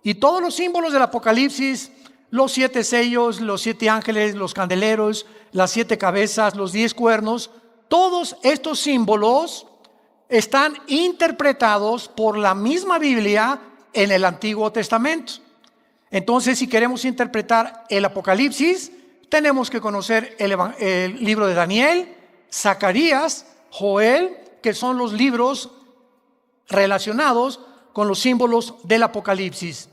Y todos los símbolos del Apocalipsis, los 7 sellos, los 7 ángeles, los candeleros, las 7 cabezas, los 10 cuernos, todos estos símbolos están interpretados por la misma Biblia en el Antiguo Testamento. Entonces, si queremos interpretar el Apocalipsis, tenemos que conocer el libro de Daniel, Zacarías, Joel, que son los libros relacionados con los símbolos del Apocalipsis.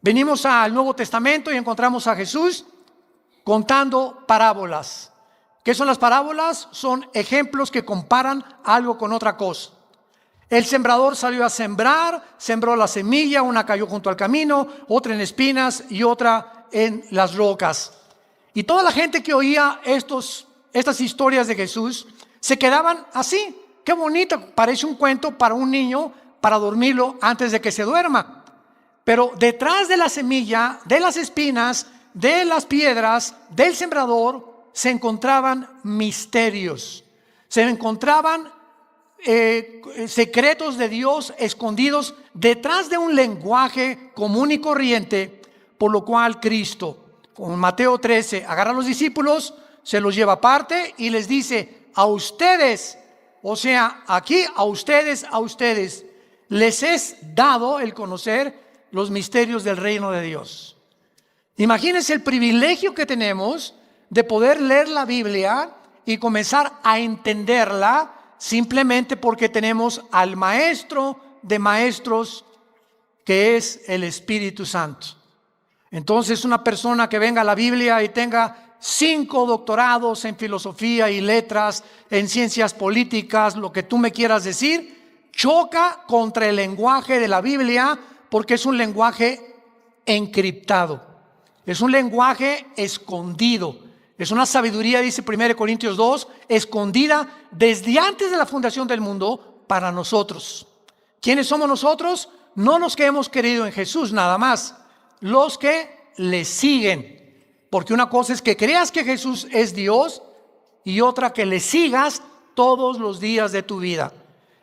Venimos al Nuevo Testamento y encontramos a Jesús contando parábolas. ¿Qué son las parábolas? Son ejemplos que comparan algo con otra cosa. El sembrador salió a sembrar, sembró la semilla, una cayó junto al camino, otra en espinas y otra en las rocas. Y toda la gente que oía estas historias de Jesús se quedaban así. Qué bonito, parece un cuento para un niño, para dormirlo antes de que se duerma. Pero detrás de la semilla, de las espinas, de las piedras, del sembrador, se encontraban misterios. Se encontraban secretos de Dios escondidos detrás de un lenguaje común y corriente, por lo cual Cristo, con Mateo 13, agarra a los discípulos, se los lleva aparte y les dice: a ustedes, o sea, aquí a ustedes, les es dado el conocer los misterios del reino de Dios. Imagínense el privilegio que tenemos de poder leer la Biblia y comenzar a entenderla simplemente porque tenemos al maestro de maestros, que es el Espíritu Santo. Entonces, una persona que venga a la Biblia y tenga 5 doctorados en filosofía y letras, en ciencias políticas, lo que tú me quieras decir, choca contra el lenguaje de la Biblia, porque es un lenguaje encriptado, es un lenguaje escondido, es una sabiduría, dice 1 Corintios 2, escondida desde antes de la fundación del mundo para nosotros. ¿Quiénes somos nosotros? No los que hemos creído en Jesús nada más, los que le siguen. Porque una cosa es que creas que Jesús es Dios y otra que le sigas todos los días de tu vida.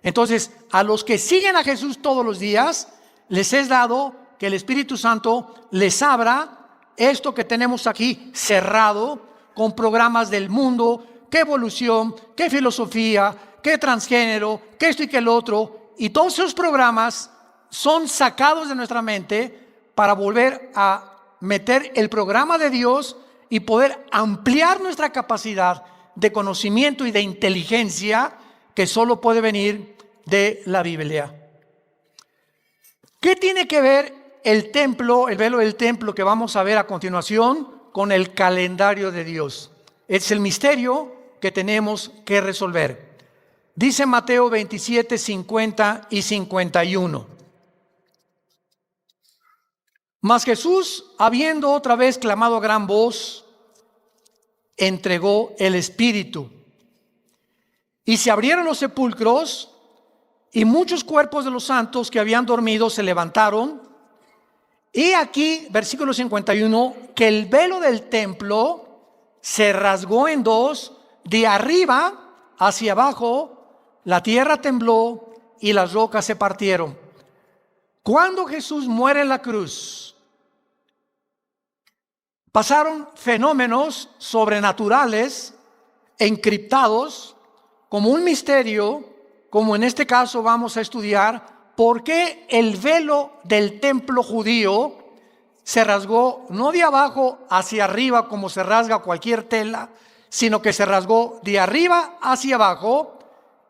Entonces, a los que siguen a Jesús todos los días, les es dado que el Espíritu Santo les abra esto que tenemos aquí cerrado, con programas del mundo, qué evolución, qué filosofía, qué transgénero, qué esto y qué el otro. Y todos esos programas son sacados de nuestra mente para volver a meter el programa de Dios y poder ampliar nuestra capacidad de conocimiento y de inteligencia que solo puede venir de la Biblia. ¿Qué tiene que ver el templo, el velo del templo que vamos a ver a continuación, con el calendario de Dios? Es el misterio que tenemos que resolver. Dice Mateo 27, 50 y 51. Mas Jesús, habiendo otra vez clamado a gran voz, entregó el Espíritu. Y se abrieron los sepulcros, y muchos cuerpos de los santos que habían dormido se levantaron. Y aquí, versículo 51, que el velo del templo se rasgó en dos, de arriba hacia abajo, la tierra tembló y las rocas se partieron. Cuando Jesús muere en la cruz, pasaron fenómenos sobrenaturales, encriptados, como un misterio, como en este caso vamos a estudiar por qué el velo del templo judío se rasgó no de abajo hacia arriba como se rasga cualquier tela, sino que se rasgó de arriba hacia abajo.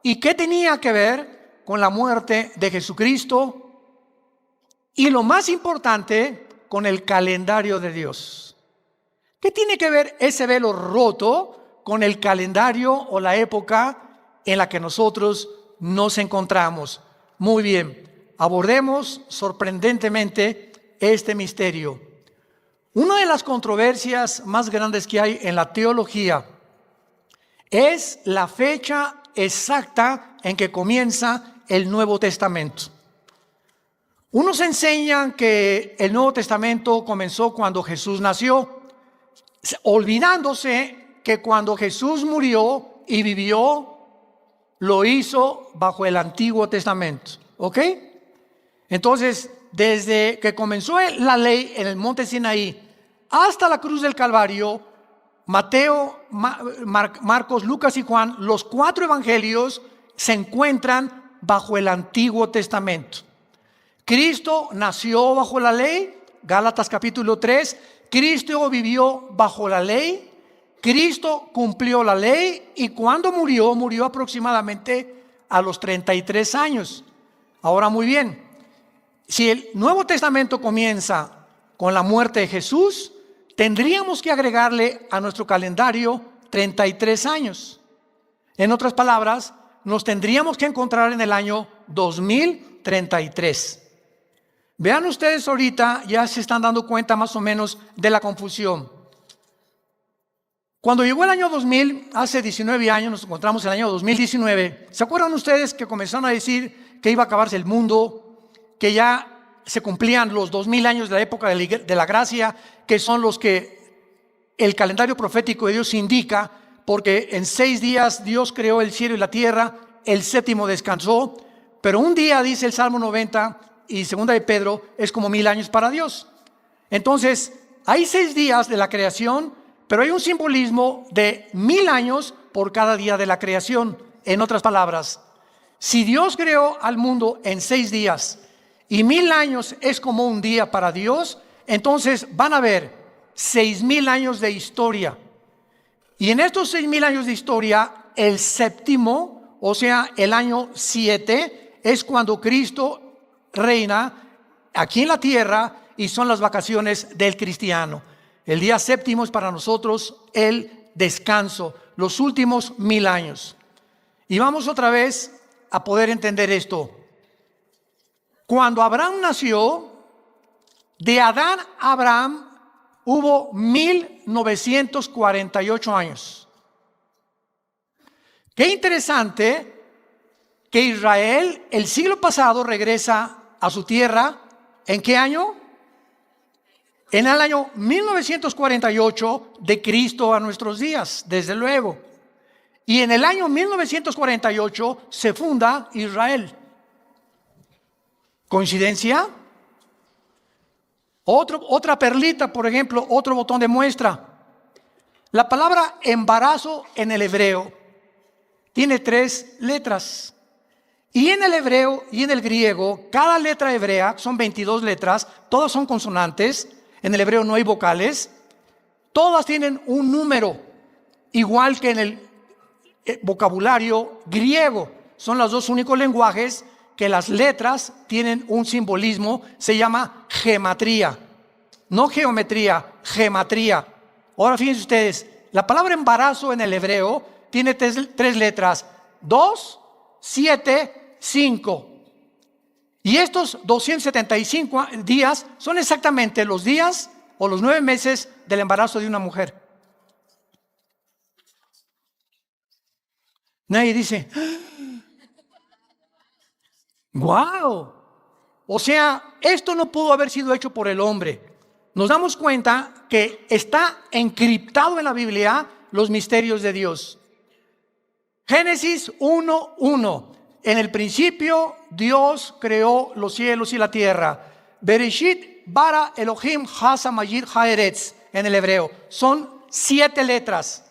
¿Y qué tenía que ver con la muerte de Jesucristo? Y lo más importante, con el calendario de Dios. ¿Qué tiene que ver ese velo roto con el calendario o la época en la que nosotros nos encontramos? Muy bien, abordemos sorprendentemente este misterio. Una de las controversias más grandes que hay en la teología es la fecha exacta en que comienza el Nuevo Testamento. Unos enseñan que el Nuevo Testamento comenzó cuando Jesús nació, olvidándose que cuando Jesús murió y vivió, lo hizo bajo el Antiguo Testamento. ¿Ok? Entonces, desde que comenzó la ley en el monte Sinaí hasta la cruz del Calvario, Mateo, Marcos, Lucas y Juan, los 4 evangelios se encuentran bajo el Antiguo Testamento. Cristo nació bajo la ley, Gálatas capítulo 3. Cristo vivió bajo la ley, Cristo cumplió la ley y cuando murió, murió aproximadamente a los 33 años. Ahora muy bien, si el Nuevo Testamento comienza con la muerte de Jesús, tendríamos que agregarle a nuestro calendario 33 años. En otras palabras, nos tendríamos que encontrar en el año 2033. Vean ustedes ahorita, ya se están dando cuenta más o menos de la confusión. Cuando llegó el año 2000, hace 19 años, nos encontramos en el año 2019. ¿Se acuerdan ustedes que comenzaron a decir que iba a acabarse el mundo, que ya se cumplían los 2000 años de la época de la gracia, que son los que el calendario profético de Dios indica, porque en 6 días Dios creó el cielo y la tierra, el 7º descansó, pero un día, dice el Salmo 90 y 2 de Pedro, es como 1000 años para Dios. Entonces, hay 6 días de la creación, pero hay un simbolismo de 1000 años por cada día de la creación. En otras palabras, si Dios creó al mundo en 6 días y 1000 años es como un día para Dios, entonces van a haber 6000 años de historia. Y en estos 6000 años de historia, el 7º, o sea, el año 7, es cuando Cristo reina aquí en la tierra y son las vacaciones del cristiano. El día 7º es para nosotros el descanso, los últimos 1000 años. Y vamos otra vez a poder entender esto. Cuando Abraham nació, de Adán a Abraham hubo 1948 años. Qué interesante que Israel el siglo pasado regresa a su tierra. ¿En qué año? En el año 1948 de Cristo a nuestros días, desde luego. Y en el año 1948 se funda Israel. ¿Coincidencia? Otra perlita, por ejemplo, otro botón de muestra. La palabra embarazo en el hebreo tiene 3 letras. Y en el hebreo y en el griego, cada letra hebrea, son 22 letras, todas son consonantes. En el hebreo no hay vocales. Todas tienen un número, igual que en el vocabulario griego. Son los 2 únicos lenguajes que las letras tienen un simbolismo, se llama gematría. No geometría, gematría. Ahora fíjense ustedes, la palabra embarazo en el hebreo tiene 3 letras, 2, 7, 5. Y estos 275 días son exactamente los días o los 9 meses del embarazo de una mujer. Nadie dice, ¡wow! O sea, esto no pudo haber sido hecho por el hombre. Nos damos cuenta que está encriptado en la Biblia los misterios de Dios. Génesis 1:1. En el principio Dios creó los cielos y la tierra. Bereshit bara Elohim hasa majid haaretz en el hebreo. Son 7 letras.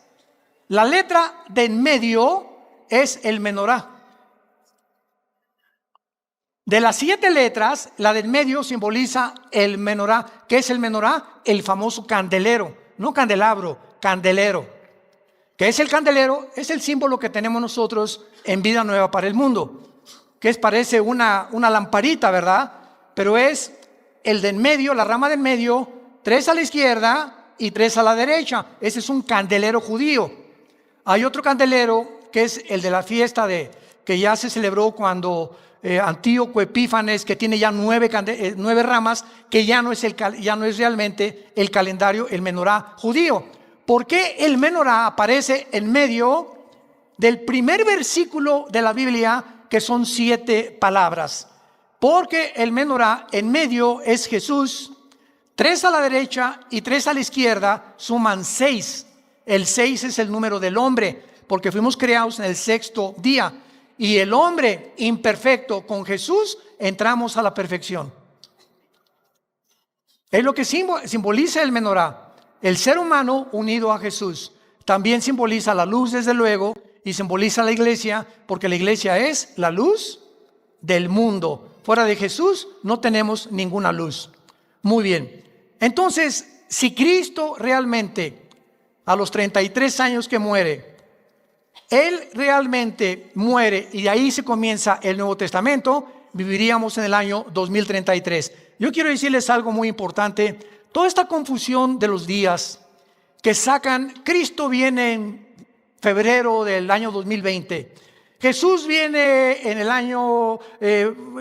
La letra de en medio es el menorá. De las 7 letras, la de en medio simboliza el menorá. ¿Qué es el menorá? El famoso candelero, no candelabro, candelero. ¿Qué es el candelero? Es el símbolo que tenemos nosotros en Vida Nueva para el Mundo, que parece una lamparita, ¿verdad? Pero es el de en medio, la rama de en medio, 3 a la izquierda y 3 a la derecha. Ese es un candelero judío. Hay otro candelero que es el de la fiesta que ya se celebró cuando Antíoco Epífanes, que tiene ya 9 ramas, que ya no es realmente el calendario, el menorá judío. ¿Por qué el menorá aparece en medio del primer versículo de la Biblia, que son 7 palabras? Porque el menorá en medio es Jesús, 3 a la derecha y 3 a la izquierda suman 6. El 6 es el número del hombre, porque fuimos creados en el 6º día. Y el hombre imperfecto con Jesús entramos a la perfección. Es lo que simboliza el menorá. El ser humano unido a Jesús. También simboliza la luz, desde luego, y simboliza la iglesia, porque la iglesia es la luz del mundo. Fuera de Jesús no tenemos ninguna luz. Muy bien. Entonces, si Cristo realmente, a los 33 años que muere, Él realmente muere y de ahí se comienza el Nuevo Testamento, viviríamos en el año 2033. Yo quiero decirles algo muy importante. Toda esta confusión de los días que sacan, Cristo viene en febrero del año 2020, Jesús viene en el año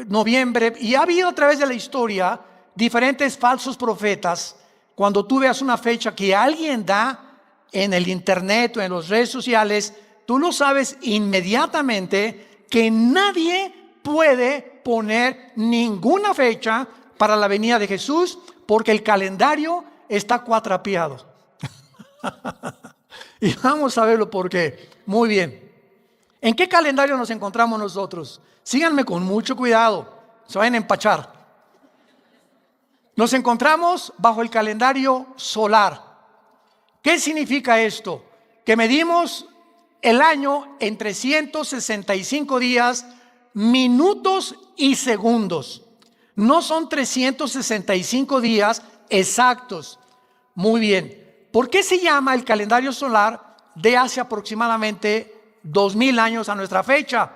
noviembre, y ha habido a través de la historia diferentes falsos profetas. Cuando tú veas una fecha que alguien da en el internet o en las redes sociales, tú lo sabes inmediatamente que nadie puede poner ninguna fecha para la venida de Jesús, porque el calendario está cuatrapeado. Y vamos a verlo por qué. Muy bien. ¿En qué calendario nos encontramos nosotros? Síganme con mucho cuidado, se vayan a empachar. Nos encontramos bajo el calendario solar. ¿Qué significa esto? Que medimos el año en 365 días, minutos y segundos. No son 365 días exactos. Muy bien. ¿Por qué se llama el calendario solar de hace aproximadamente 2000 años a nuestra fecha?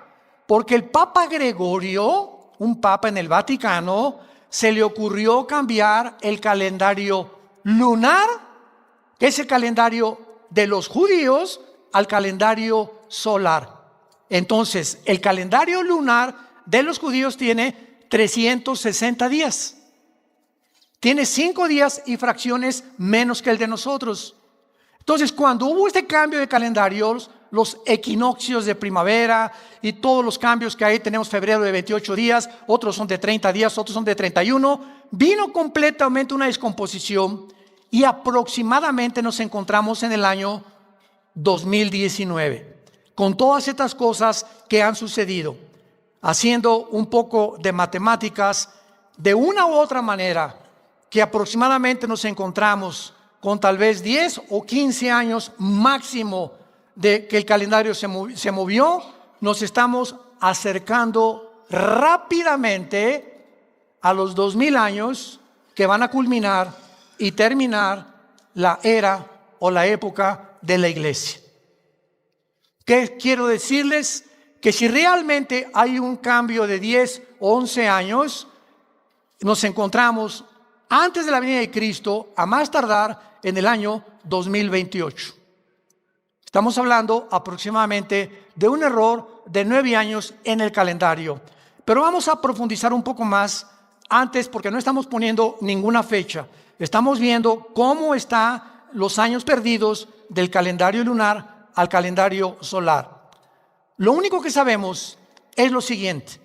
Porque el Papa Gregorio, un papa en el Vaticano, se le ocurrió cambiar el calendario lunar, que es el calendario de los judíos, al calendario solar. Entonces, el calendario lunar de los judíos tiene 360 días. Tiene 5 días y fracciones menos que el de nosotros. Entonces, cuando hubo este cambio de calendarios, los equinoccios de primavera y todos los cambios que hay, tenemos febrero de 28 días, otros son de 30 días, otros son de 31, vino completamente una descomposición y aproximadamente nos encontramos en el año 2019, con todas estas cosas que han sucedido. Haciendo un poco de matemáticas, de una u otra manera, que aproximadamente nos encontramos con tal vez 10 o 15 años máximo de que el calendario se movió, nos estamos acercando rápidamente a los 2000 años que van a culminar y terminar la era o la época de la iglesia. ¿Qué quiero decirles? Que si realmente hay un cambio de 10 o 11 años, nos encontramos antes de la venida de Cristo, a más tardar en el año 2028. Estamos hablando aproximadamente de un error de 9 años en el calendario. Pero vamos a profundizar un poco más antes, porque no estamos poniendo ninguna fecha. Estamos viendo cómo están los años perdidos del calendario lunar al calendario solar. Lo único que sabemos es lo siguiente: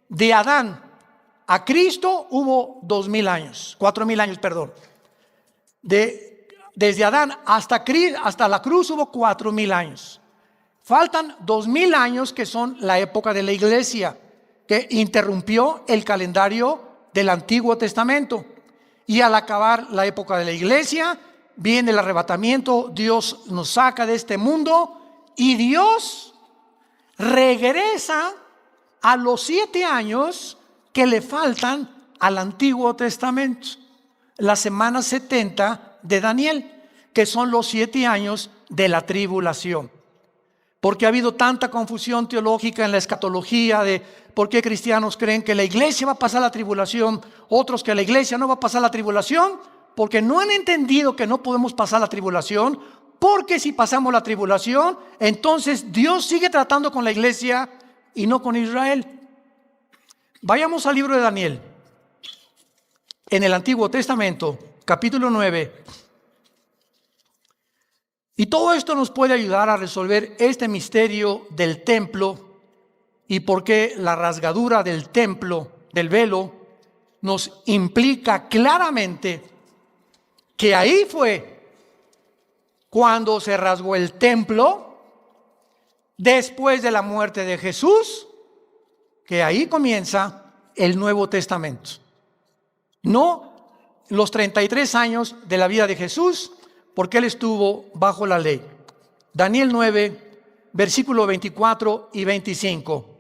de Adán a Cristo hubo 2000 años, 4000 años, perdón. Desde Adán hasta la cruz hubo 4000 años. Faltan 2000 años, que son la época de la iglesia, que interrumpió el calendario del Antiguo Testamento. Y al acabar la época de la iglesia, viene el arrebatamiento. Dios nos saca de este mundo y Dios regresa a los 7 años que le faltan al Antiguo Testamento, la semana 70 de Daniel, que son los 7 años de la tribulación. Porque ha habido tanta confusión teológica en la escatología de por qué cristianos creen que la iglesia va a pasar la tribulación, otros que la iglesia no va a pasar la tribulación, porque no han entendido que no podemos pasar la tribulación, porque si pasamos la tribulación, entonces Dios sigue tratando con la iglesia y no con Israel. Vayamos al libro de Daniel, en el Antiguo Testamento, capítulo 9. Y todo esto nos puede ayudar a resolver este misterio del templo y por qué la rasgadura del templo, del velo, nos implica claramente que ahí fue cuando se rasgó el templo después de la muerte de Jesús, que ahí comienza el Nuevo Testamento. No los 33 años de la vida de Jesús, porque Él estuvo bajo la ley. Daniel 9, versículo 24 y 25.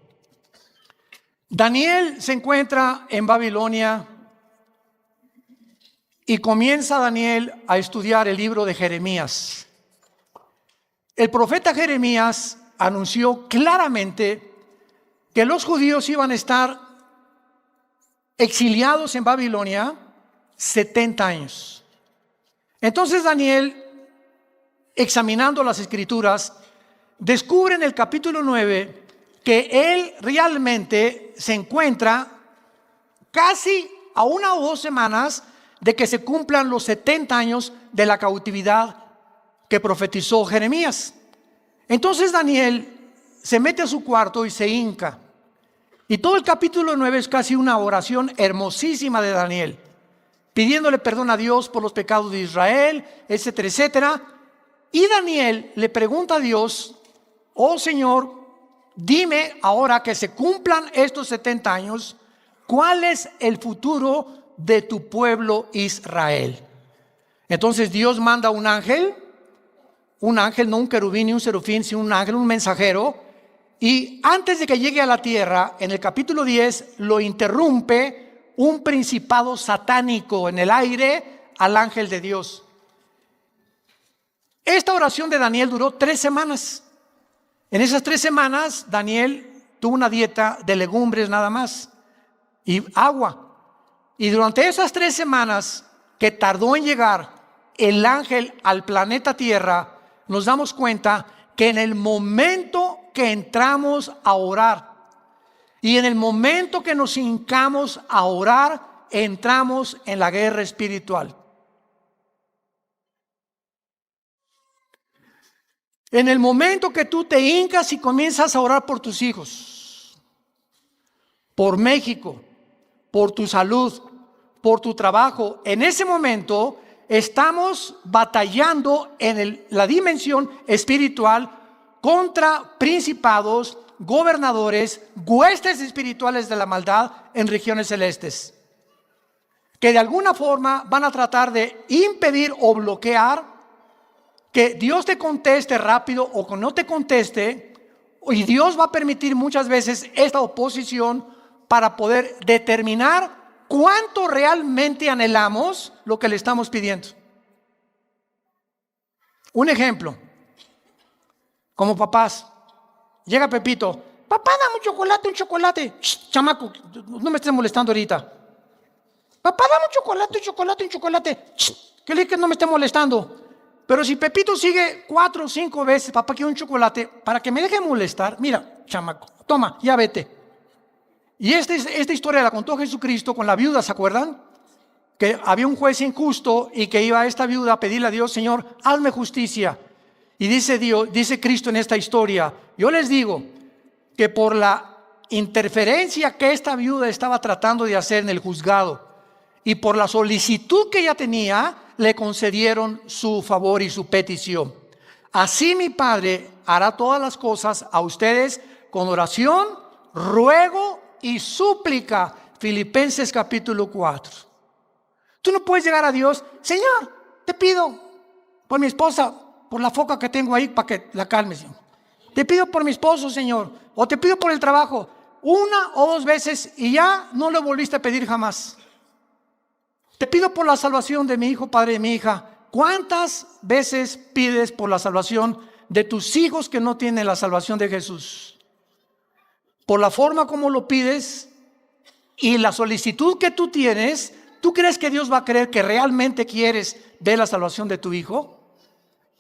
Daniel se encuentra en Babilonia y comienza Daniel a estudiar el libro de Jeremías. El profeta Jeremías anunció claramente que los judíos iban a estar exiliados en Babilonia 70 años. Entonces Daniel, examinando las escrituras, descubre en el capítulo 9 que él realmente se encuentra casi a 1 o 2 semanas de que se cumplan los 70 años de la cautividad que profetizó Jeremías. Entonces Daniel se mete a su cuarto y se hinca. Y todo el capítulo 9 es casi una oración hermosísima de Daniel, pidiéndole perdón a Dios por los pecados de Israel, etcétera, etcétera. Y Daniel le pregunta a Dios: oh Señor, dime ahora que se cumplan estos 70 años, ¿cuál es el futuro de tu pueblo Israel? Entonces Dios manda un ángel, no un querubín ni un serafín, sino un ángel, un mensajero. Y antes de que llegue a la tierra, en el capítulo 10, lo interrumpe un principado satánico en el aire al ángel de Dios. Esta oración de Daniel duró 3 semanas. En esas 3 semanas, Daniel tuvo una dieta de legumbres nada más y agua. Y durante esas 3 semanas que tardó en llegar el ángel al planeta Tierra, nos damos cuenta que en el momento que entramos a orar y en el momento que nos hincamos a orar, entramos en la guerra espiritual. En el momento que tú te hincas y comienzas a orar por tus hijos, por México, por tu salud, por tu trabajo, en ese momento estamos batallando en la dimensión espiritual contra principados, gobernadores, huestes espirituales de la maldad en regiones celestes, que de alguna forma van a tratar de impedir o bloquear que Dios te conteste rápido o que no te conteste. Y Dios va a permitir muchas veces esta oposición para poder determinar cuánto realmente anhelamos lo que le estamos pidiendo. Un ejemplo, como papás, llega Pepito: papá, dame un chocolate. Shh, chamaco, no me estés molestando ahorita. Papá, dame un chocolate. Shh, que le dije que no me esté molestando. Pero si Pepito sigue 4 o 5 veces: papá, quiero un chocolate, para que me deje molestar, mira, chamaco, toma, ya vete. Y esta historia la contó Jesucristo con la viuda, ¿se acuerdan? Que había un juez injusto y que iba a esta viuda a pedirle a Dios: Señor, hazme justicia. Y dice Cristo en esta historia: yo les digo que por la interferencia que esta viuda estaba tratando de hacer en el juzgado y por la solicitud que ella tenía, le concedieron su favor y su petición. Así mi Padre hará todas las cosas a ustedes con oración, ruego y súplica. Filipenses capítulo 4. Tú no puedes llegar a Dios: Señor, te pido por mi esposa, por la foca que tengo ahí, para que la calmes. Te pido por mi esposo, Señor, o te pido por el trabajo, 1 o 2 veces y ya no lo volviste a pedir jamás. Te pido por la salvación de mi hijo, padre de mi hija. ¿Cuántas veces pides por la salvación de tus hijos que no tienen la salvación de Jesús? Por la forma como lo pides y la solicitud que tú tienes, ¿tú crees que Dios va a creer que realmente quieres ver la salvación de tu hijo?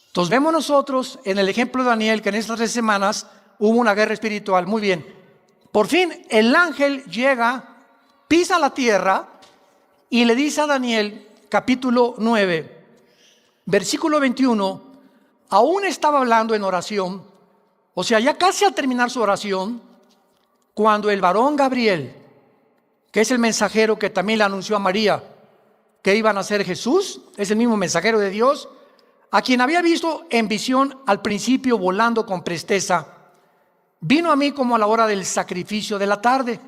Entonces vemos nosotros en el ejemplo de Daniel que en estas 3 semanas hubo una guerra espiritual. Muy bien, por fin el ángel llega, pisa la tierra y le dice a Daniel, capítulo 9, versículo 21, aún estaba hablando en oración, o sea, ya casi al terminar su oración, cuando el varón Gabriel, que es el mensajero que también le anunció a María que iban a ser Jesús, es el mismo mensajero de Dios, a quien había visto en visión al principio volando con presteza, vino a mí como a la hora del sacrificio de la tarde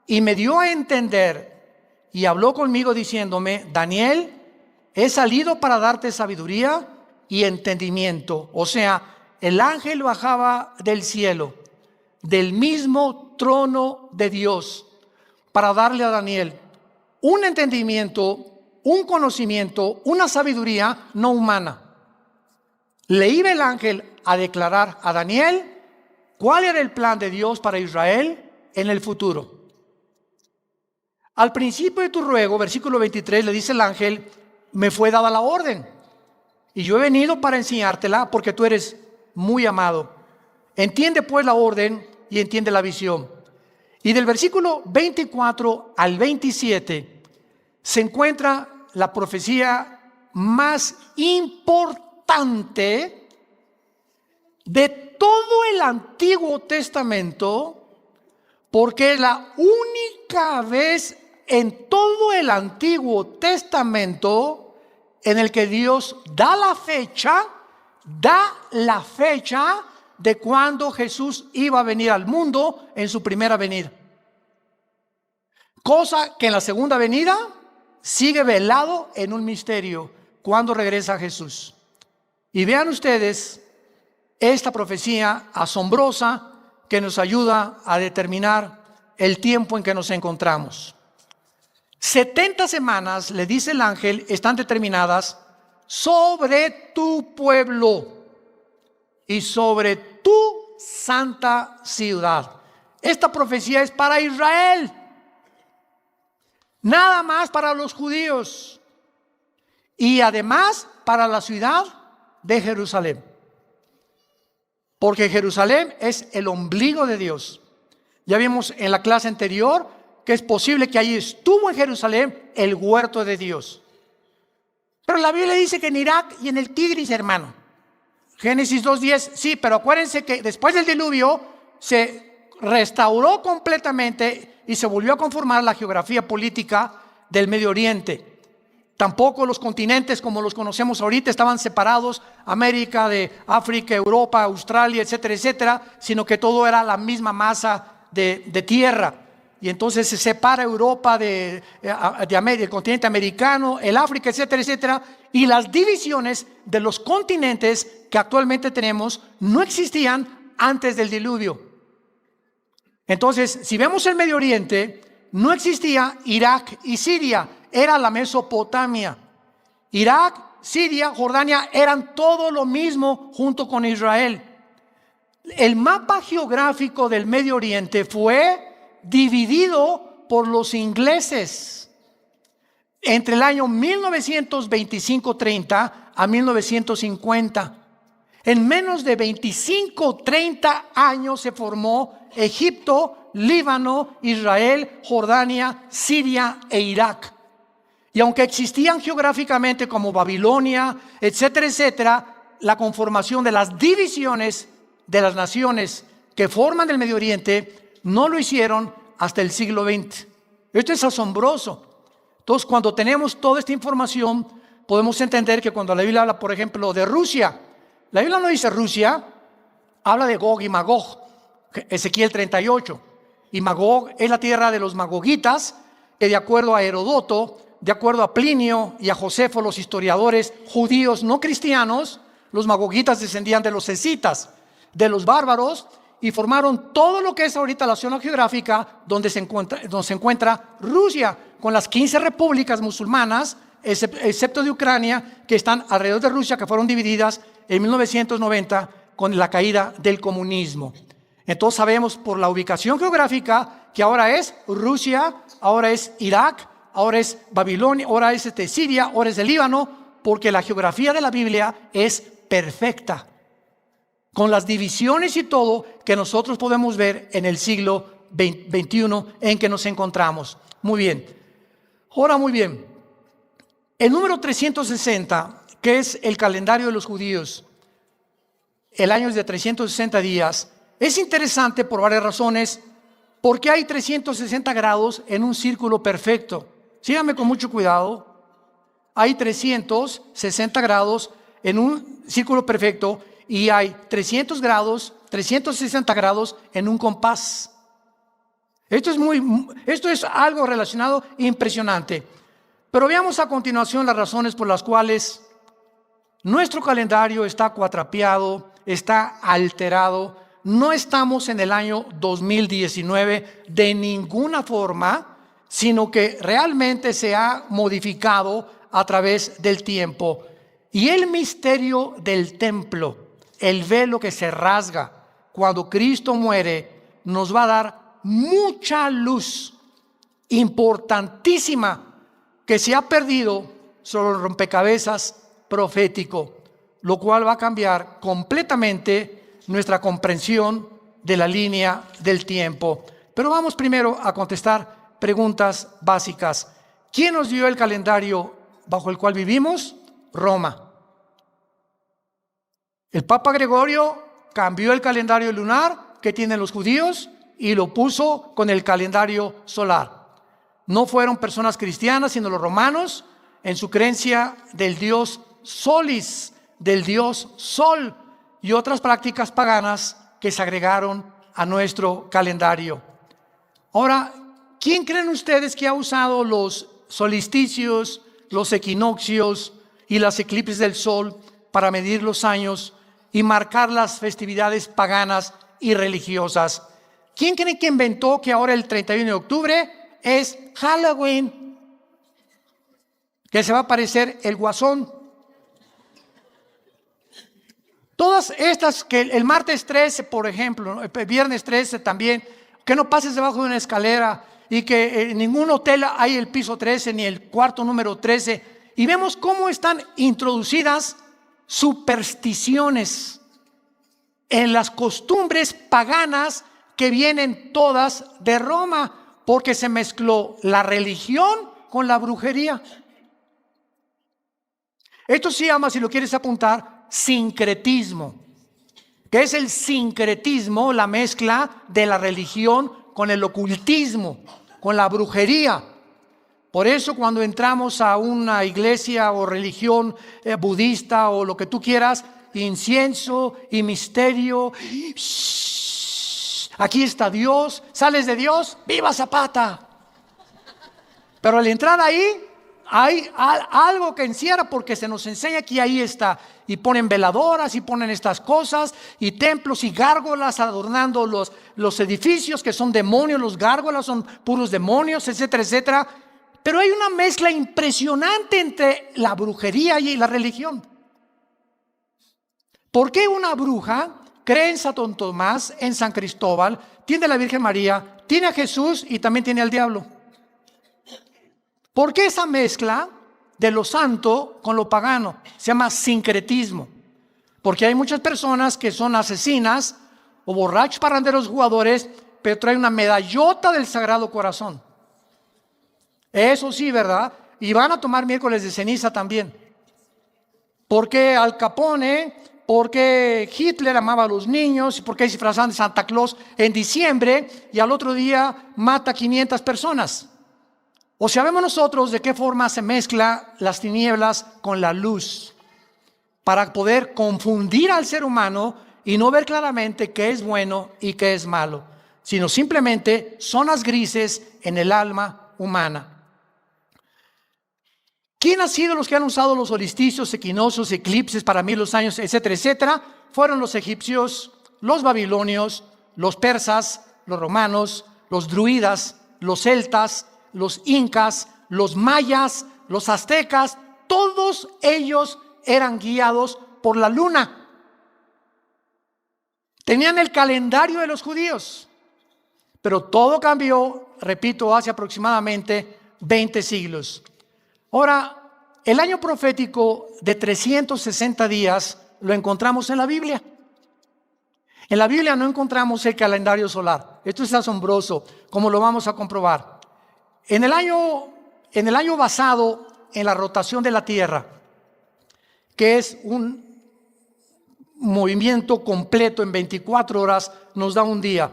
y me dio a entender y habló conmigo diciéndome: Daniel, he salido para darte sabiduría y entendimiento. O sea, el ángel bajaba del cielo, del mismo trono de Dios, para darle a Daniel un entendimiento, un conocimiento, una sabiduría no humana. Le iba el ángel a declarar a Daniel cuál era el plan de Dios para Israel en el futuro. Al principio de tu ruego, versículo 23, le dice el ángel: me fue dada la orden, y yo he venido para enseñártela porque tú eres muy amado. Entiende pues la orden y entiende la visión. Y del versículo 24 al 27 se encuentra la profecía más importante de todo el Antiguo Testamento, porque es la única vez en todo el Antiguo Testamento en el que Dios da la fecha de cuando Jesús iba a venir al mundo en su primera venida. Cosa que en la segunda venida sigue velado en un misterio, cuando regresa Jesús. Y vean ustedes esta profecía asombrosa que nos ayuda a determinar el tiempo en que nos encontramos. 70 semanas, le dice el ángel, están determinadas sobre tu pueblo y sobre tu santa ciudad. Esta profecía es para Israel, nada más para los judíos, y además para la ciudad de Jerusalén, porque Jerusalén es el ombligo de Dios. Ya vimos en la clase anterior que es posible que allí estuvo en Jerusalén el huerto de Dios. Pero la Biblia dice que en Irak y en el Tigris, hermano. Génesis 2:10, sí, pero acuérdense que después del diluvio se restauró completamente y se volvió a conformar la geografía política del Medio Oriente. Tampoco los continentes como los conocemos ahorita estaban separados, América de África, Europa, Australia, etcétera, etcétera, sino que todo era la misma masa de tierra. Y entonces se separa Europa de América, el continente americano, el África, etcétera, etcétera. Y las divisiones de los continentes que actualmente tenemos no existían antes del diluvio. Entonces, si vemos el Medio Oriente, no existía Irak y Siria, era la Mesopotamia. Irak, Siria, Jordania eran todo lo mismo junto con Israel. El mapa geográfico del Medio Oriente fue dividido por los ingleses entre el año 1925-30 a 1950. En menos de 25-30 años se formó Egipto, Líbano, Israel, Jordania, Siria e Irak. Y aunque existían geográficamente como Babilonia, etcétera, etcétera, la conformación de las divisiones de las naciones que forman el Medio Oriente no lo hicieron hasta el siglo XX. Esto es asombroso. Entonces, cuando tenemos toda esta información, podemos entender que cuando la Biblia habla, por ejemplo, de Rusia, la Biblia no dice Rusia, habla de Gog y Magog, Ezequiel 38. Y Magog es la tierra de los magogitas, que de acuerdo a Herodoto, de acuerdo a Plinio y a Josefo, los historiadores judíos no cristianos, los magogitas descendían de los escitas, de los bárbaros, y formaron todo lo que es ahorita la zona geográfica donde se encuentra Rusia, con las 15 repúblicas musulmanas, excepto de Ucrania, que están alrededor de Rusia, que fueron divididas en 1990 con la caída del comunismo. Entonces sabemos por la ubicación geográfica que ahora es Rusia, ahora es Irak, ahora es Babilonia, ahora es Siria, ahora es el Líbano, porque la geografía de la Biblia es perfecta, con las divisiones y todo que nosotros podemos ver en el siglo XXI en que nos encontramos. Muy bien. Ahora, muy bien. El número 360, que es el calendario de los judíos, el año es de 360 días, es interesante por varias razones, porque hay 360 grados en un círculo perfecto. Síganme con mucho cuidado. Hay 360 grados en un círculo perfecto y hay 360 grados en un compás. Esto es algo relacionado impresionante. Pero veamos a continuación las razones por las cuales nuestro calendario está cuatrapeado, está alterado. No estamos en el año 2019 de ninguna forma, sino que realmente se ha modificado a través del tiempo. Y el misterio del templo, el velo que se rasga cuando Cristo muere, nos va a dar mucha luz importantísima que se ha perdido sobre el rompecabezas profético, lo cual va a cambiar completamente nuestra comprensión de la línea del tiempo. Pero vamos primero a contestar preguntas básicas. ¿Quién nos dio el calendario bajo el cual vivimos? Roma. El Papa Gregorio cambió el calendario lunar que tienen los judíos y lo puso con el calendario solar. No fueron personas cristianas, sino los romanos, en su creencia del dios Solis, del dios Sol, y otras prácticas paganas que se agregaron a nuestro calendario. Ahora, ¿quién creen ustedes que ha usado los solsticios, los equinoccios y las eclipses del sol para medir los años y marcar las festividades paganas y religiosas? ¿Quién cree que inventó que ahora el 31 de octubre es Halloween? Que se va a aparecer el guasón. Todas estas, que el martes 13, por ejemplo, el viernes 13 también, que no pases debajo de una escalera y que en ningún hotel hay el piso 13 ni el cuarto número 13. Y vemos cómo están introducidas supersticiones en las costumbres paganas que vienen todas de Roma, porque se mezcló la religión con la brujería. Esto se llama, si lo quieres apuntar, sincretismo. ¿Qué es el sincretismo? La mezcla de la religión con el ocultismo, con la brujería. Por eso cuando entramos a una iglesia o religión budista o lo que tú quieras, incienso y misterio. Aquí está Dios. ¿Sales de Dios? ¡Viva Zapata! Pero al entrar ahí, hay algo que encierra, porque se nos enseña que ahí está. Y ponen veladoras y ponen estas cosas y templos y gárgolas adornando los edificios, que son demonios. Los gárgolas son puros demonios, etcétera, etcétera. Pero hay una mezcla impresionante entre la brujería y la religión. ¿Por qué una bruja cree en Santo Tomás, en San Cristóbal, tiene a la Virgen María, tiene a Jesús y también tiene al diablo? ¿Por qué esa mezcla de lo santo con lo pagano? Se llama sincretismo. Porque hay muchas personas que son asesinas o borrachos, parranderos, jugadores, pero traen una medallota del Sagrado Corazón. Eso sí, ¿verdad? Y van a tomar miércoles de ceniza también. Porque Al Capone, porque Hitler amaba a los niños, y porque se disfrazan de Santa Claus en diciembre y al otro día mata 500 personas. O sea, vemos nosotros de qué forma se mezcla las tinieblas con la luz para poder confundir al ser humano y no ver claramente qué es bueno y qué es malo, sino simplemente zonas grises en el alma humana. ¿Quién ha sido los que han usado los solsticios, equinoccios, eclipses para medir los años, etcétera, etcétera? Fueron los egipcios, los babilonios, los persas, los romanos, los druidas, los celtas, los incas, los mayas, los aztecas. Todos ellos eran guiados por la luna. Tenían el calendario de los judíos, pero todo cambió, repito, hace aproximadamente 20 siglos. Ahora, el año profético de 360 días lo encontramos en la Biblia. En la Biblia no encontramos el calendario solar. Esto es asombroso, como lo vamos a comprobar. En el año basado en la rotación de la Tierra, que es un movimiento completo en 24 horas, nos da un día.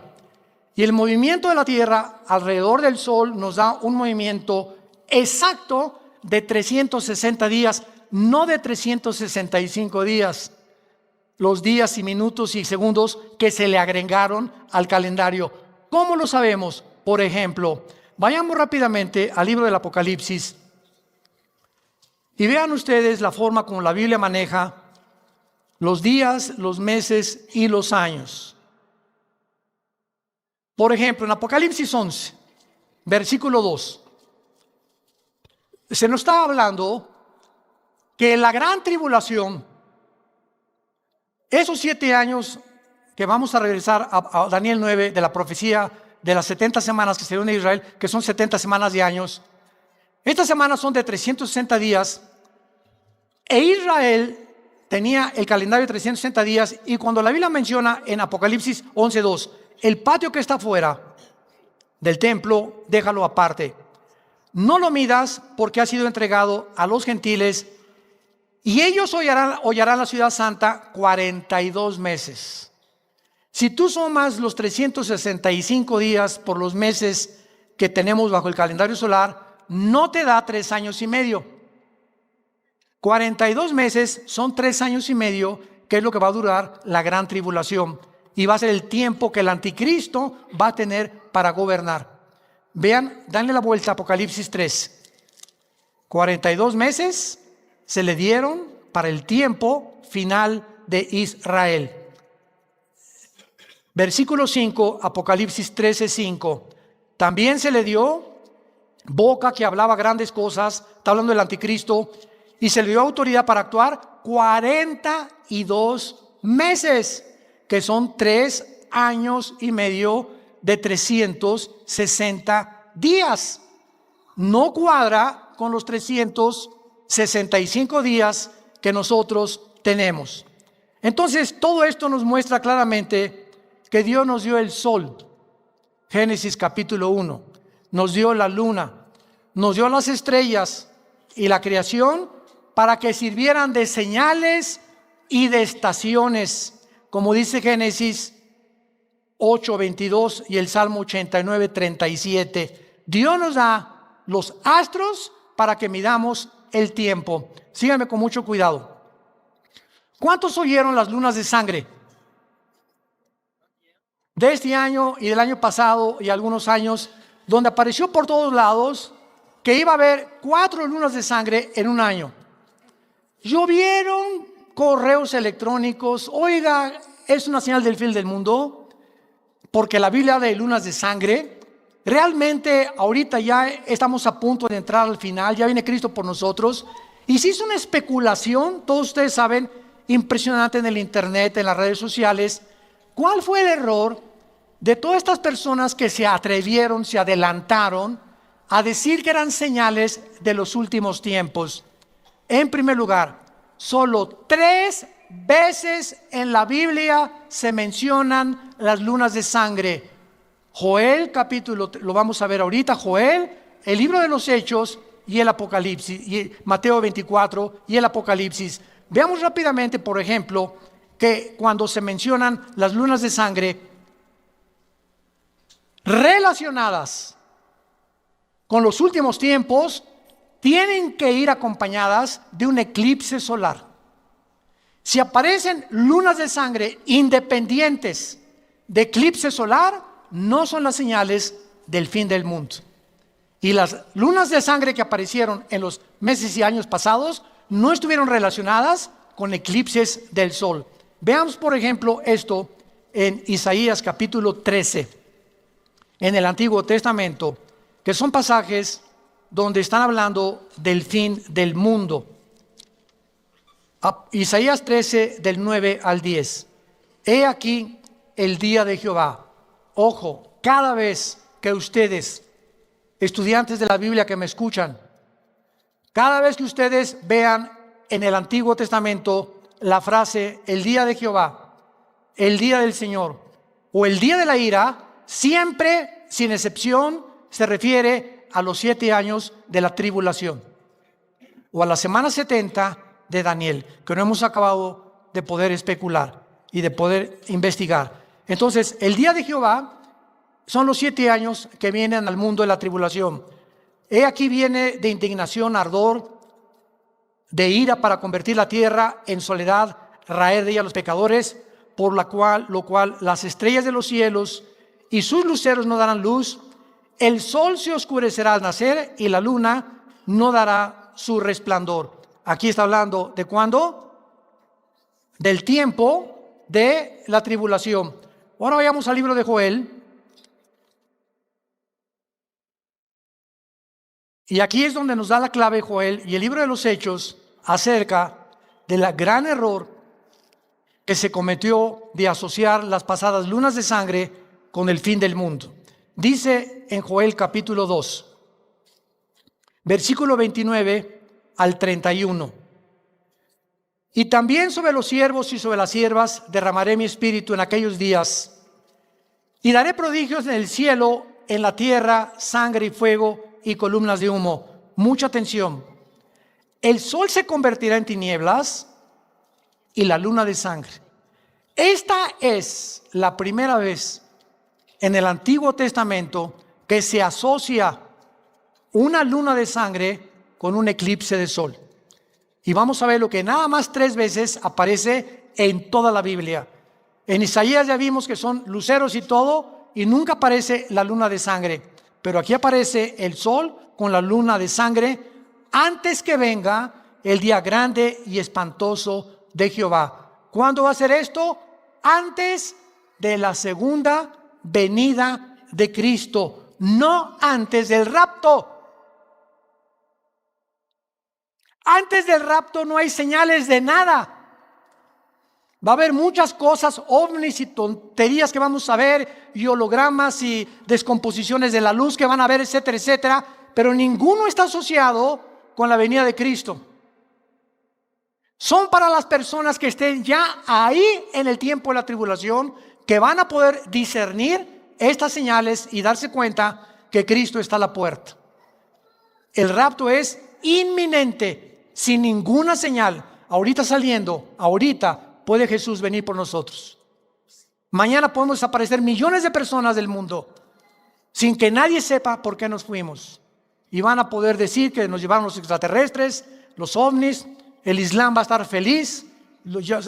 Y el movimiento de la Tierra alrededor del Sol nos da un movimiento exacto de 360 días, no de 365 días. Los días y minutos y segundos que se le agregaron al calendario. ¿Cómo lo sabemos? Por ejemplo, vayamos rápidamente al libro del Apocalipsis y vean ustedes la forma como la Biblia maneja los días, los meses y los años. Por ejemplo, en Apocalipsis 11, versículo 2, se nos está hablando que la gran tribulación, esos 7 años que vamos a regresar a Daniel 9 de la profecía de las 70 semanas que se dieron en Israel, que son 70 semanas de años, estas semanas son de 360 días, e Israel tenía el calendario de 360 días, y cuando la Biblia menciona en Apocalipsis 11:2, el patio que está fuera del templo, déjalo aparte. No lo midas porque ha sido entregado a los gentiles y ellos hollarán la ciudad santa 42 meses. Si tú sumas los 365 días por los meses que tenemos bajo el calendario solar, no te da 3 años y medio. 42 meses son 3 años y medio, que es lo que va a durar la gran tribulación. Y va a ser el tiempo que el anticristo va a tener para gobernar. Vean, danle la vuelta a Apocalipsis 3. 42 meses se le dieron para el tiempo final de Israel. Versículo 5, Apocalipsis 13:5. También se le dio boca que hablaba grandes cosas, está hablando del anticristo, y se le dio autoridad para actuar 42 meses, que son 3 años y medio de 360 días. No cuadra con los 365 días que nosotros tenemos. Entonces, todo esto nos muestra claramente que Dios nos dio el sol. Génesis capítulo 1. Nos dio la luna, nos dio las estrellas y la creación para que sirvieran de señales y de estaciones, como dice Génesis 8:22 y el Salmo 89:37. Dios nos da los astros para que midamos el tiempo. Síganme con mucho cuidado. ¿Cuántos oyeron las lunas de sangre? De este año y del año pasado y algunos años, donde apareció por todos lados que iba a haber 4 lunas de sangre en un año. Llovieron correos electrónicos. Oiga, es una señal del fin del mundo, porque la Biblia habla de lunas de sangre. Realmente ahorita ya estamos a punto de entrar al final, ya viene Cristo por nosotros. Y se hizo una especulación, todos ustedes saben, impresionante en el internet, en las redes sociales. ¿Cuál fue el error de todas estas personas que se atrevieron, se adelantaron a decir que eran señales de los últimos tiempos? En primer lugar, solo 3 veces en la Biblia se mencionan las lunas de sangre. Joel capítulo, lo vamos a ver ahorita, Joel, el libro de los Hechos y el Apocalipsis, y Mateo 24 y el Apocalipsis. Veamos rápidamente, por ejemplo, que cuando se mencionan las lunas de sangre relacionadas con los últimos tiempos, tienen que ir acompañadas de un eclipse solar. Si aparecen lunas de sangre independientes de eclipse solar, no son las señales del fin del mundo. Y las lunas de sangre que aparecieron en los meses y años pasados no estuvieron relacionadas con eclipses del sol. Veamos, por ejemplo, esto en Isaías capítulo 13, en el Antiguo Testamento, que son pasajes donde están hablando del fin del mundo. Isaías 13, del 9 al 10. He aquí el día de Jehová. Ojo, cada vez que ustedes, estudiantes de la Biblia que me escuchan, cada vez que ustedes vean en el Antiguo Testamento la frase el día de Jehová, el día del Señor o el día de la ira, siempre, sin excepción, se refiere a los 7 años de la tribulación o a la semana 70 de Daniel, que no hemos acabado de poder especular y de poder investigar. Entonces, el día de Jehová son los 7 años que vienen al mundo de la tribulación. He aquí viene de indignación, ardor, de ira para convertir la tierra en soledad, raer de ella a los pecadores, por lo cual las estrellas de los cielos y sus luceros no darán luz, el sol se oscurecerá al nacer y la luna no dará su resplandor. Aquí está hablando de cuándo, del tiempo de la tribulación. Ahora vayamos al libro de Joel. Y aquí es donde nos da la clave Joel y el libro de los Hechos acerca del gran error que se cometió de asociar las pasadas lunas de sangre con el fin del mundo. Dice en Joel capítulo 2, versículo 29 al 31. Y también sobre los siervos y sobre las siervas derramaré mi espíritu en aquellos días, y daré prodigios en el cielo, en la tierra, sangre y fuego y columnas de humo. Mucha atención. El sol se convertirá en tinieblas y la luna de sangre. Esta es la primera vez en el Antiguo Testamento que se asocia una luna de sangre con un eclipse de sol. Y vamos a ver lo que nada más 3 veces aparece en toda la Biblia. En Isaías ya vimos que son luceros y todo, y nunca aparece la luna de sangre. Pero aquí aparece el sol con la luna de sangre antes que venga el día grande y espantoso de Jehová. ¿Cuándo va a ser esto? Antes de la segunda venida de Cristo, no antes del rapto. Antes del rapto no hay señales de nada. Va a haber muchas cosas, ovnis y tonterías que vamos a ver, y hologramas y descomposiciones de la luz que van a ver, etcétera, etcétera, pero ninguno está asociado con la venida de Cristo. Son para las personas que estén ya ahí en el tiempo de la tribulación, que van a poder discernir estas señales y darse cuenta que Cristo está a la puerta. El rapto es inminente, sin ninguna señal. Ahorita saliendo, ahorita puede Jesús venir por nosotros. Mañana podemos desaparecer millones de personas del mundo sin que nadie sepa por qué nos fuimos. Y van a poder decir que nos llevaron los extraterrestres, los ovnis, el Islam va a estar feliz,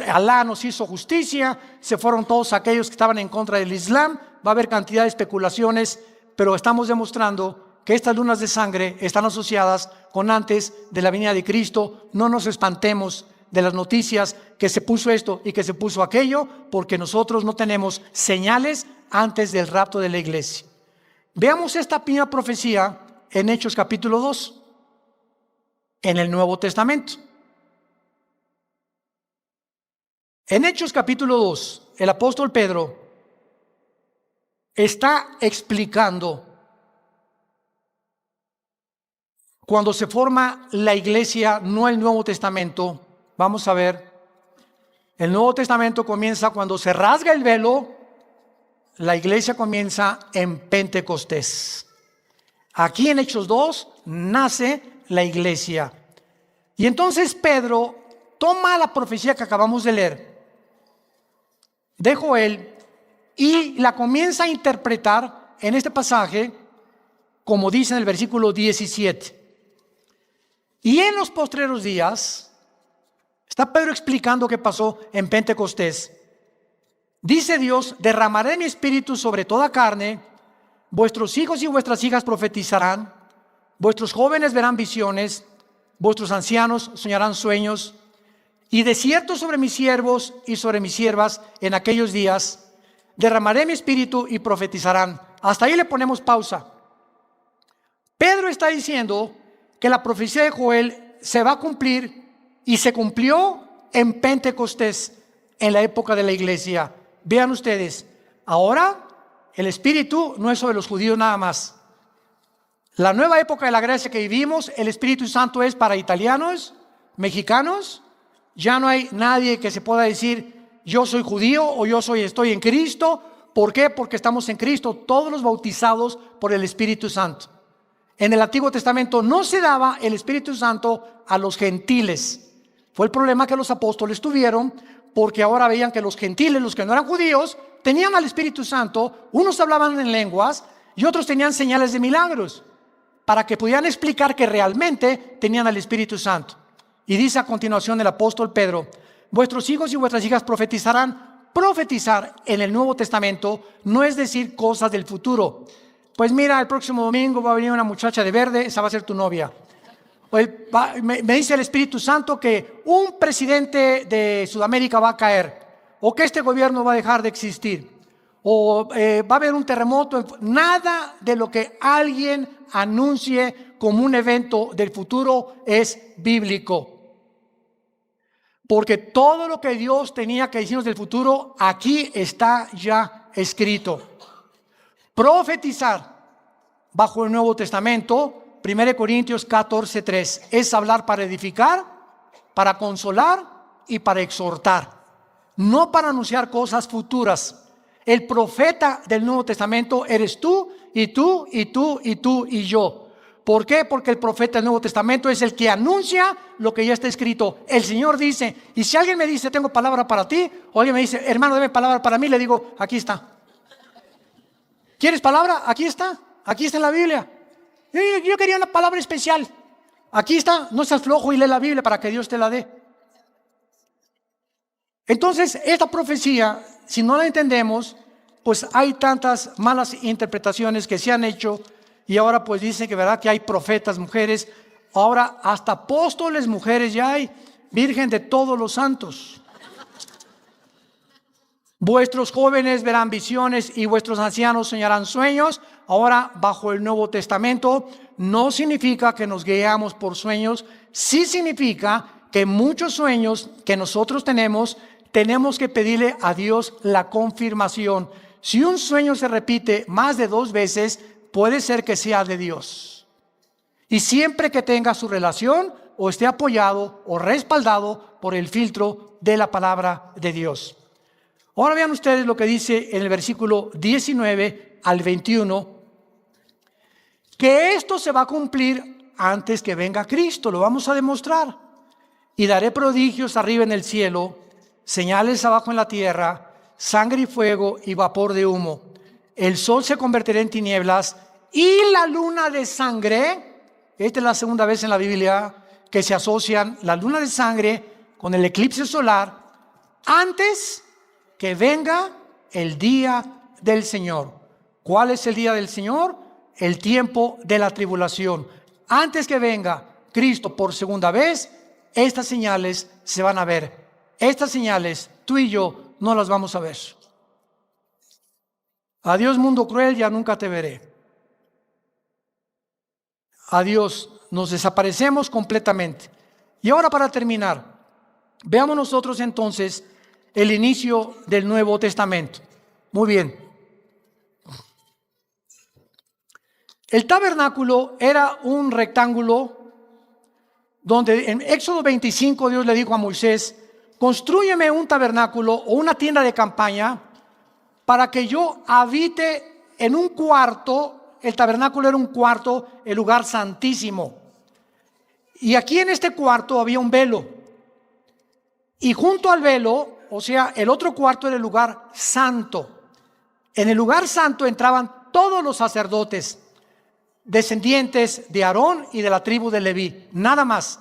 Alá nos hizo justicia, se fueron todos aquellos que estaban en contra del Islam. Va a haber cantidad de especulaciones, pero estamos demostrando que estas lunas de sangre están asociadas con antes de la venida de Cristo. No nos espantemos de las noticias que se puso esto y que se puso aquello, porque nosotros no tenemos señales antes del rapto de la iglesia. Veamos esta primera profecía en Hechos capítulo 2, en el Nuevo Testamento. En Hechos capítulo 2, el apóstol Pedro está explicando cuando se forma la iglesia, no el Nuevo Testamento. Vamos a ver, el Nuevo Testamento comienza cuando se rasga el velo. La iglesia comienza en Pentecostés. Aquí en Hechos 2 nace la iglesia. Y entonces Pedro toma la profecía que acabamos de leer de Joel y la comienza a interpretar en este pasaje, como dice en el versículo 17. Y en los postreros días, está Pedro explicando qué pasó en Pentecostés. Dice Dios: derramaré mi espíritu sobre toda carne, vuestros hijos y vuestras hijas profetizarán, vuestros jóvenes verán visiones, vuestros ancianos soñarán sueños, y de cierto sobre mis siervos y sobre mis siervas en aquellos días derramaré mi espíritu y profetizarán. Hasta ahí le ponemos pausa. Pedro está diciendo que la profecía de Joel se va a cumplir y se cumplió en Pentecostés, en la época de la iglesia. Vean ustedes, ahora el Espíritu no es sobre los judíos nada más. La nueva época de la gracia que vivimos, el Espíritu Santo es para italianos, mexicanos. Ya no hay nadie que se pueda decir yo soy judío o estoy en Cristo. ¿Por qué? Porque estamos en Cristo, todos los bautizados por el Espíritu Santo. En el Antiguo Testamento no se daba el Espíritu Santo a los gentiles. Fue el problema que los apóstoles tuvieron, porque ahora veían que los gentiles, los que no eran judíos, tenían al Espíritu Santo. Unos hablaban en lenguas y otros tenían señales de milagros, para que pudieran explicar que realmente tenían al Espíritu Santo. Y dice a continuación el apóstol Pedro: vuestros hijos y vuestras hijas profetizarán. Profetizar en el Nuevo Testamento no es decir cosas del futuro. pues mira, el próximo domingo va a venir una muchacha de verde, esa va a ser tu novia. Me dice el Espíritu Santo que un presidente de Sudamérica va a caer, o que este gobierno va a dejar de existir, o va a haber un terremoto. Nada de lo que alguien anuncie como un evento del futuro es bíblico. Porque todo lo que Dios tenía que decirnos del futuro, aquí está ya escrito. Profetizar bajo el Nuevo Testamento, 1 Corintios 14:3, es hablar para edificar, para consolar y para exhortar, no para anunciar cosas futuras. El profeta del Nuevo Testamento eres tú y tú y tú y tú y yo. ¿Por qué? Porque el profeta del Nuevo Testamento es el que anuncia lo que ya está escrito. El Señor dice, y si alguien me dice, tengo palabra para ti, o alguien me dice, hermano, dame palabra para mí, le digo, aquí está. ¿Quieres palabra? Aquí está en la Biblia. Yo quería una palabra especial. Aquí está, no seas flojo y lee la Biblia para que Dios te la dé. Entonces, esta profecía, si no la entendemos, pues hay tantas malas interpretaciones que se han hecho. Y ahora pues dicen que verdad que hay profetas mujeres, ahora hasta apóstoles mujeres ya hay, Virgen de todos los santos. Vuestros jóvenes verán visiones y vuestros ancianos soñarán sueños. Ahora bajo el Nuevo Testamento no significa que nos guiamos por sueños, sí significa que muchos sueños que nosotros tenemos que pedirle a Dios la confirmación. Si un sueño se repite más de 2 veces, puede ser que sea de Dios. Y siempre que tenga su relación o esté apoyado o respaldado por el filtro de la palabra de Dios. Ahora vean ustedes lo que dice en el versículo 19 al 21, que esto se va a cumplir antes que venga Cristo, lo vamos a demostrar. Y daré prodigios arriba en el cielo, señales abajo en la tierra, sangre y fuego y vapor de humo. El sol se convertirá en tinieblas y la luna de sangre. Esta es la segunda vez en la Biblia que se asocian la luna de sangre con el eclipse solar antes que venga el día del Señor. ¿Cuál es el día del Señor? El tiempo de la tribulación. Antes que venga Cristo por segunda vez, estas señales se van a ver. Estas señales, tú y yo no las vamos a ver. Adiós mundo cruel, ya nunca te veré. Adiós, nos desaparecemos completamente. Y ahora para terminar, veamos nosotros entonces el inicio del Nuevo Testamento. Muy bien. El tabernáculo era un rectángulo donde en Éxodo 25 Dios le dijo a Moisés, constrúyeme un tabernáculo o una tienda de campaña para que yo habite en un cuarto. El tabernáculo era un cuarto, el lugar santísimo. Y aquí en este cuarto había un velo. Y junto al velo, o sea, el otro cuarto era el lugar santo. En el lugar santo entraban todos los sacerdotes, descendientes de Aarón y de la tribu de Leví, nada más.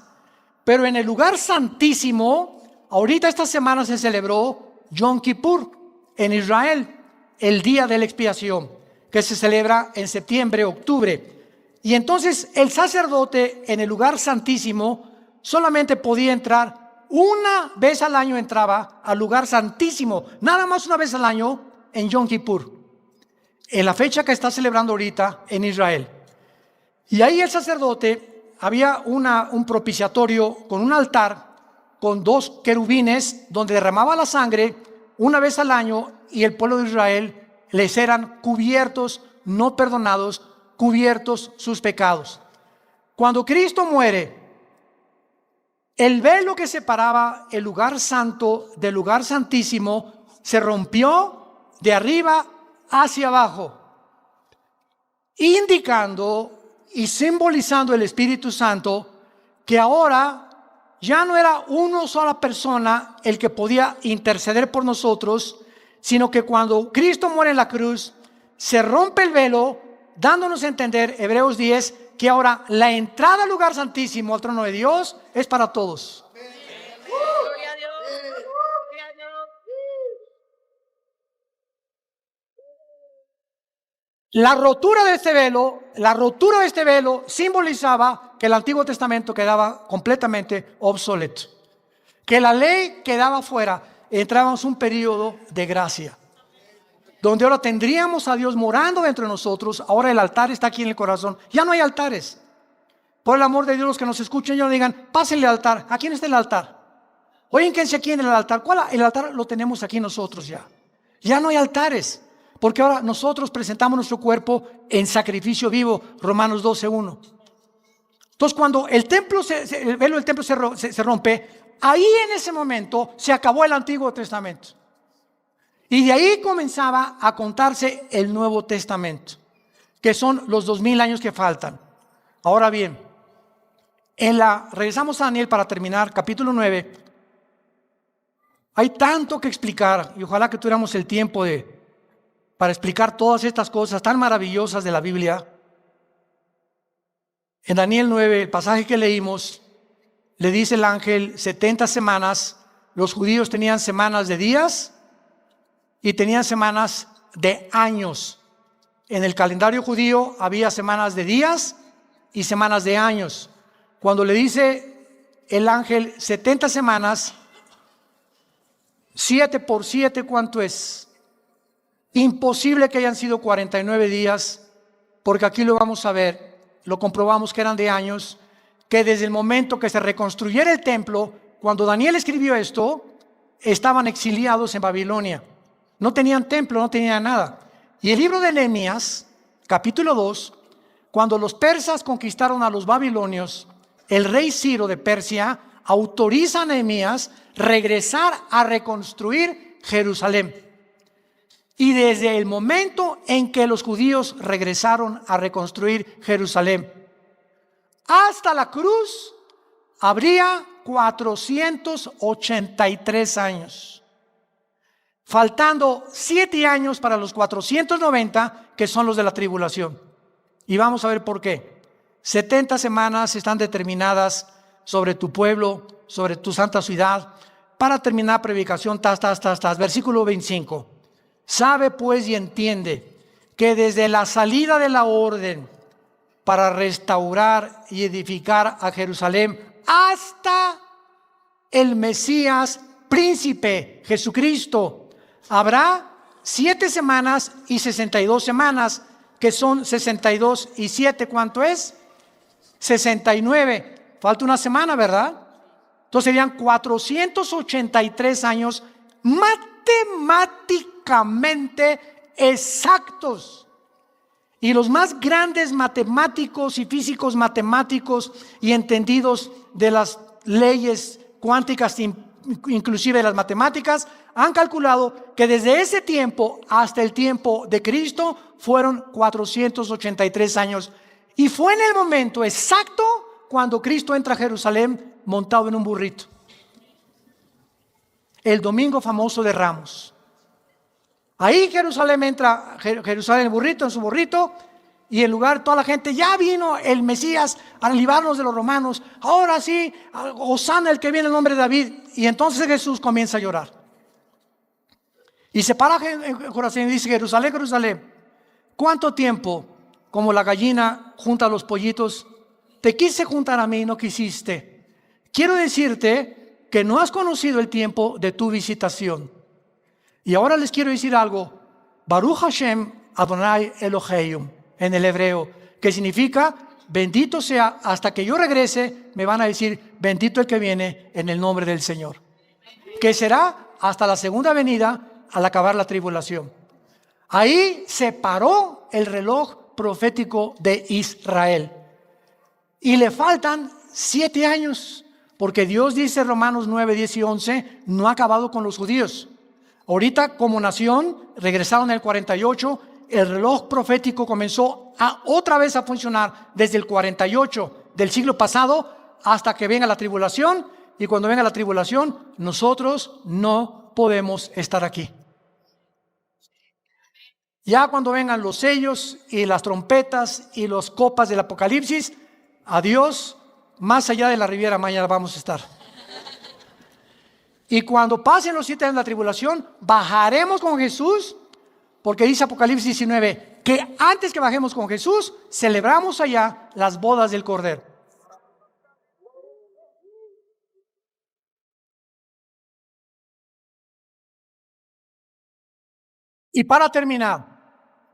Pero en el lugar santísimo, ahorita esta semana se celebró Yom Kippur en Israel, el día de la expiación, que se celebra en septiembre, octubre. Y entonces el sacerdote en el lugar santísimo solamente podía entrar una vez al año, entraba al lugar santísimo, nada más una vez al año en Yom Kippur, en la fecha que está celebrando ahorita en Israel. Y ahí el sacerdote, había un propiciatorio con un altar, con 2 querubines, donde derramaba la sangre una vez al año, y el pueblo de Israel les eran cubiertos, no perdonados, cubiertos sus pecados. Cuando Cristo muere, el velo que separaba el lugar santo del lugar santísimo se rompió de arriba hacia abajo, indicando y simbolizando el Espíritu Santo, que ahora ya no era una sola persona el que podía interceder por nosotros, sino que cuando Cristo muere en la cruz, se rompe el velo, dándonos a entender, Hebreos 10, que ahora la entrada al lugar santísimo, al trono de Dios, es para todos. Gloria a Dios. Gloria a Dios. La rotura de este velo simbolizaba que el Antiguo Testamento quedaba completamente obsoleto, que la ley quedaba fuera, entrábamos un periodo de gracia, donde ahora tendríamos a Dios morando dentro de nosotros. Ahora el altar está aquí en el corazón, ya no hay altares. Por el amor de Dios, los que nos escuchen, ya no digan, pásenle al altar. ¿A quién está el altar? Oigan, ¿quién se aquí en el altar? ¿Cuál? El altar lo tenemos aquí nosotros ya. Ya no hay altares, porque ahora nosotros presentamos nuestro cuerpo en sacrificio vivo, Romanos 12:1. Entonces, cuando el velo del templo se rompe, ahí en ese momento se acabó el Antiguo Testamento. Y de ahí comenzaba a contarse el Nuevo Testamento, que son los 2000 años que faltan. Ahora bien, regresamos a Daniel para terminar, capítulo 9. Hay tanto que explicar y ojalá que tuviéramos el tiempo para explicar todas estas cosas tan maravillosas de la Biblia. En Daniel 9, el pasaje que leímos, le dice el ángel 70 semanas. Los judíos tenían semanas de días y tenían semanas de años. En el calendario judío había semanas de días y semanas de años. Cuando le dice el ángel 70 semanas, 7 por 7, ¿cuánto es? Imposible que hayan sido 49 días, porque aquí lo vamos a ver, lo comprobamos que eran de años, que desde el momento que se reconstruyera el templo, cuando Daniel escribió esto, estaban exiliados en Babilonia. No tenían templo, no tenían nada. Y el libro de Nehemías, capítulo 2, cuando los persas conquistaron a los babilonios, el rey Ciro de Persia autoriza a Nehemías regresar a reconstruir Jerusalén. Y desde el momento en que los judíos regresaron a reconstruir Jerusalén hasta la cruz, habría 483 años, faltando 7 años para los 490 que son los de la tribulación. Y vamos a ver por qué. 70 semanas están determinadas sobre tu pueblo, sobre tu santa ciudad. Para terminar predicación, versículo 25. Sabe pues y entiende que desde la salida de la orden para restaurar y edificar a Jerusalén hasta el Mesías príncipe Jesucristo, habrá 7 semanas y 62 semanas, que son 62 y 7, ¿cuánto es? 69. Falta una semana, ¿verdad? Entonces serían 483 años matemáticamente exactos. Y los más grandes matemáticos y físicos matemáticos y entendidos de las leyes cuánticas, inclusive de las matemáticas, han calculado que desde ese tiempo hasta el tiempo de Cristo fueron 483 años. Y fue en el momento exacto cuando Cristo entra a Jerusalén montado en un burrito. El domingo famoso de Ramos. Ahí Jerusalén entra, Jerusalén el burrito, en su burrito, y en lugar toda la gente, ya vino el Mesías a librarnos de los romanos, ahora sí, hosana el que viene en el nombre de David. Y entonces Jesús comienza a llorar. Y se para en Jerusalén y dice, Jerusalén, Jerusalén, ¿cuánto tiempo como la gallina junta a los pollitos? Te quise juntar a mí y no quisiste. Quiero decirte que no has conocido el tiempo de tu visitación. Y ahora les quiero decir algo. Baruch Hashem Adonai Eloheinu, en el hebreo, que significa bendito sea, hasta que yo regrese, me van a decir bendito el que viene en el nombre del Señor, que será hasta la segunda venida al acabar la tribulación. Ahí se paró el reloj profético de Israel y le faltan 7 años, porque Dios dice, Romanos 9, 10 y 11, no ha acabado con los judíos. Ahorita como nación regresaron en el 48, el reloj profético comenzó otra vez a funcionar desde el 48 del siglo pasado hasta que venga la tribulación, y cuando venga la tribulación nosotros no podemos estar aquí. Ya cuando vengan los sellos y las trompetas y las copas del Apocalipsis, adiós, más allá de la Riviera Maya vamos a estar. Y cuando pasen los 7 años de la tribulación, bajaremos con Jesús, porque dice Apocalipsis 19, que antes que bajemos con Jesús, celebramos allá las bodas del Cordero. Y para terminar,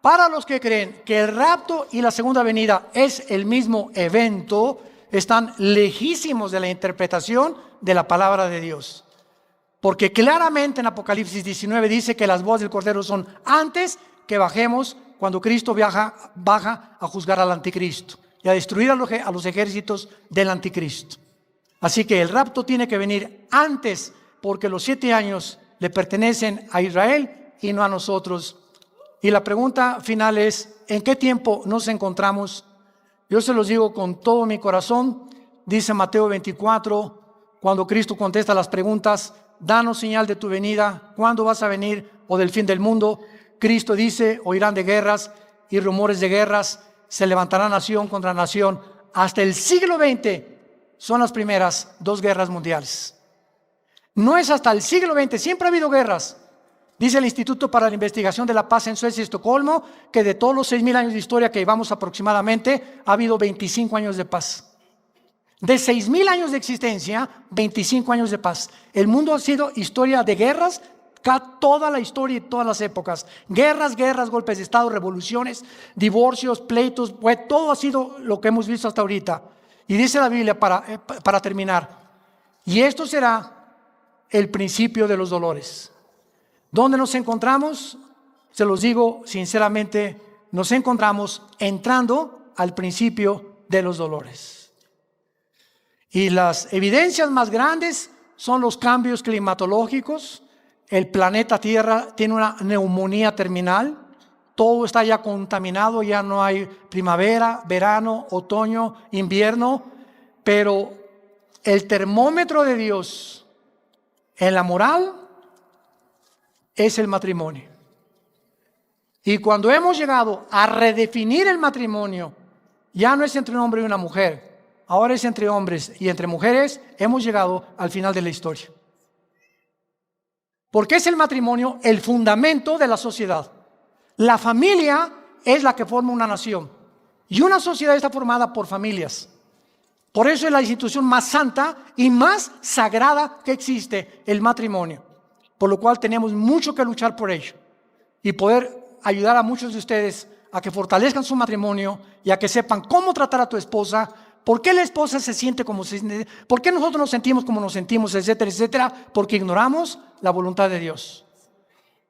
para los que creen que el rapto y la segunda venida es el mismo evento, están lejísimos de la interpretación de la palabra de Dios. Porque claramente en Apocalipsis 19 dice que las bodas del Cordero son antes que bajemos, cuando Cristo baja a juzgar al anticristo y a destruir a los ejércitos del anticristo. Así que el rapto tiene que venir antes, porque los 7 años le pertenecen a Israel y no a nosotros. Y la pregunta final es, ¿en qué tiempo nos encontramos? Yo se los digo con todo mi corazón. Dice Mateo 24, cuando Cristo contesta las preguntas: danos señal de tu venida, ¿cuándo vas a venir? O del fin del mundo. Cristo dice: oirán de guerras y rumores de guerras, se levantará nación contra nación. Hasta el siglo XX son las primeras 2 guerras mundiales. No es hasta el siglo XX, siempre ha habido guerras. Dice el Instituto para la Investigación de la Paz en Suecia y Estocolmo que de todos los 6,000 años de historia que llevamos aproximadamente, ha habido 25 años de paz. De 6,000 años de existencia, 25 años de paz. El mundo ha sido historia de guerras, toda la historia y todas las épocas. Guerras, golpes de estado, revoluciones, divorcios, pleitos, pues todo ha sido lo que hemos visto hasta ahorita. Y dice la Biblia para terminar: y esto será el principio de los dolores. ¿Dónde nos encontramos? Se los digo sinceramente, nos encontramos entrando al principio de los dolores. Y las evidencias más grandes son los cambios climatológicos. El planeta Tierra tiene una neumonía terminal. Todo está ya contaminado, ya no hay primavera, verano, otoño, invierno. Pero el termómetro de Dios en la moral es el matrimonio. Y cuando hemos llegado a redefinir el matrimonio, ya no es entre un hombre y una mujer, ahora es entre hombres y entre mujeres. Hemos llegado al final de la historia. Porque es el matrimonio el fundamento de la sociedad. La familia es la que forma una nación. Y una sociedad está formada por familias. Por eso es la institución más santa y más sagrada que existe, el matrimonio. Por lo cual tenemos mucho que luchar por ello. Y poder ayudar a muchos de ustedes a que fortalezcan su matrimonio y a que sepan cómo tratar a tu esposa. ¿Por qué la esposa se siente como se siente? ¿Por qué nosotros nos sentimos como nos sentimos? Etcétera, etcétera. Porque ignoramos la voluntad de Dios.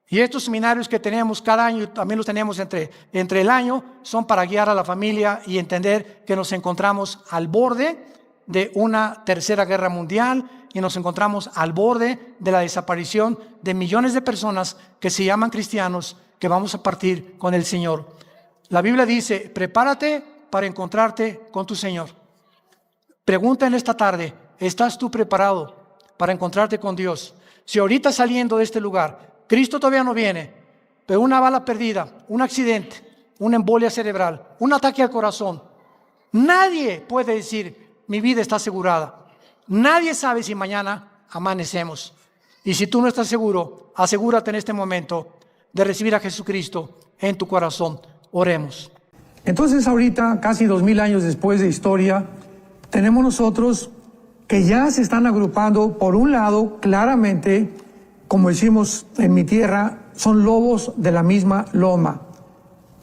Y estos seminarios que tenemos cada año, también los tenemos entre el año, son para guiar a la familia y entender que nos encontramos al borde de una tercera guerra mundial y nos encontramos al borde de la desaparición de millones de personas que se llaman cristianos, que vamos a partir con el Señor. La Biblia dice: prepárate para encontrarte con tu Señor. Pregunta en esta tarde: ¿estás tú preparado para encontrarte con Dios? Si ahorita saliendo de este lugar, Cristo todavía no viene, pero una bala perdida, un accidente, una embolia cerebral, un ataque al corazón, nadie puede decir: mi vida está asegurada. Nadie sabe si mañana amanecemos. Y si tú no estás seguro, asegúrate en este momento de recibir a Jesucristo en tu corazón. Oremos. Entonces ahorita, casi 2,000 años después de historia, tenemos nosotros que ya se están agrupando. Por un lado, claramente, como decimos en mi tierra, son lobos de la misma loma.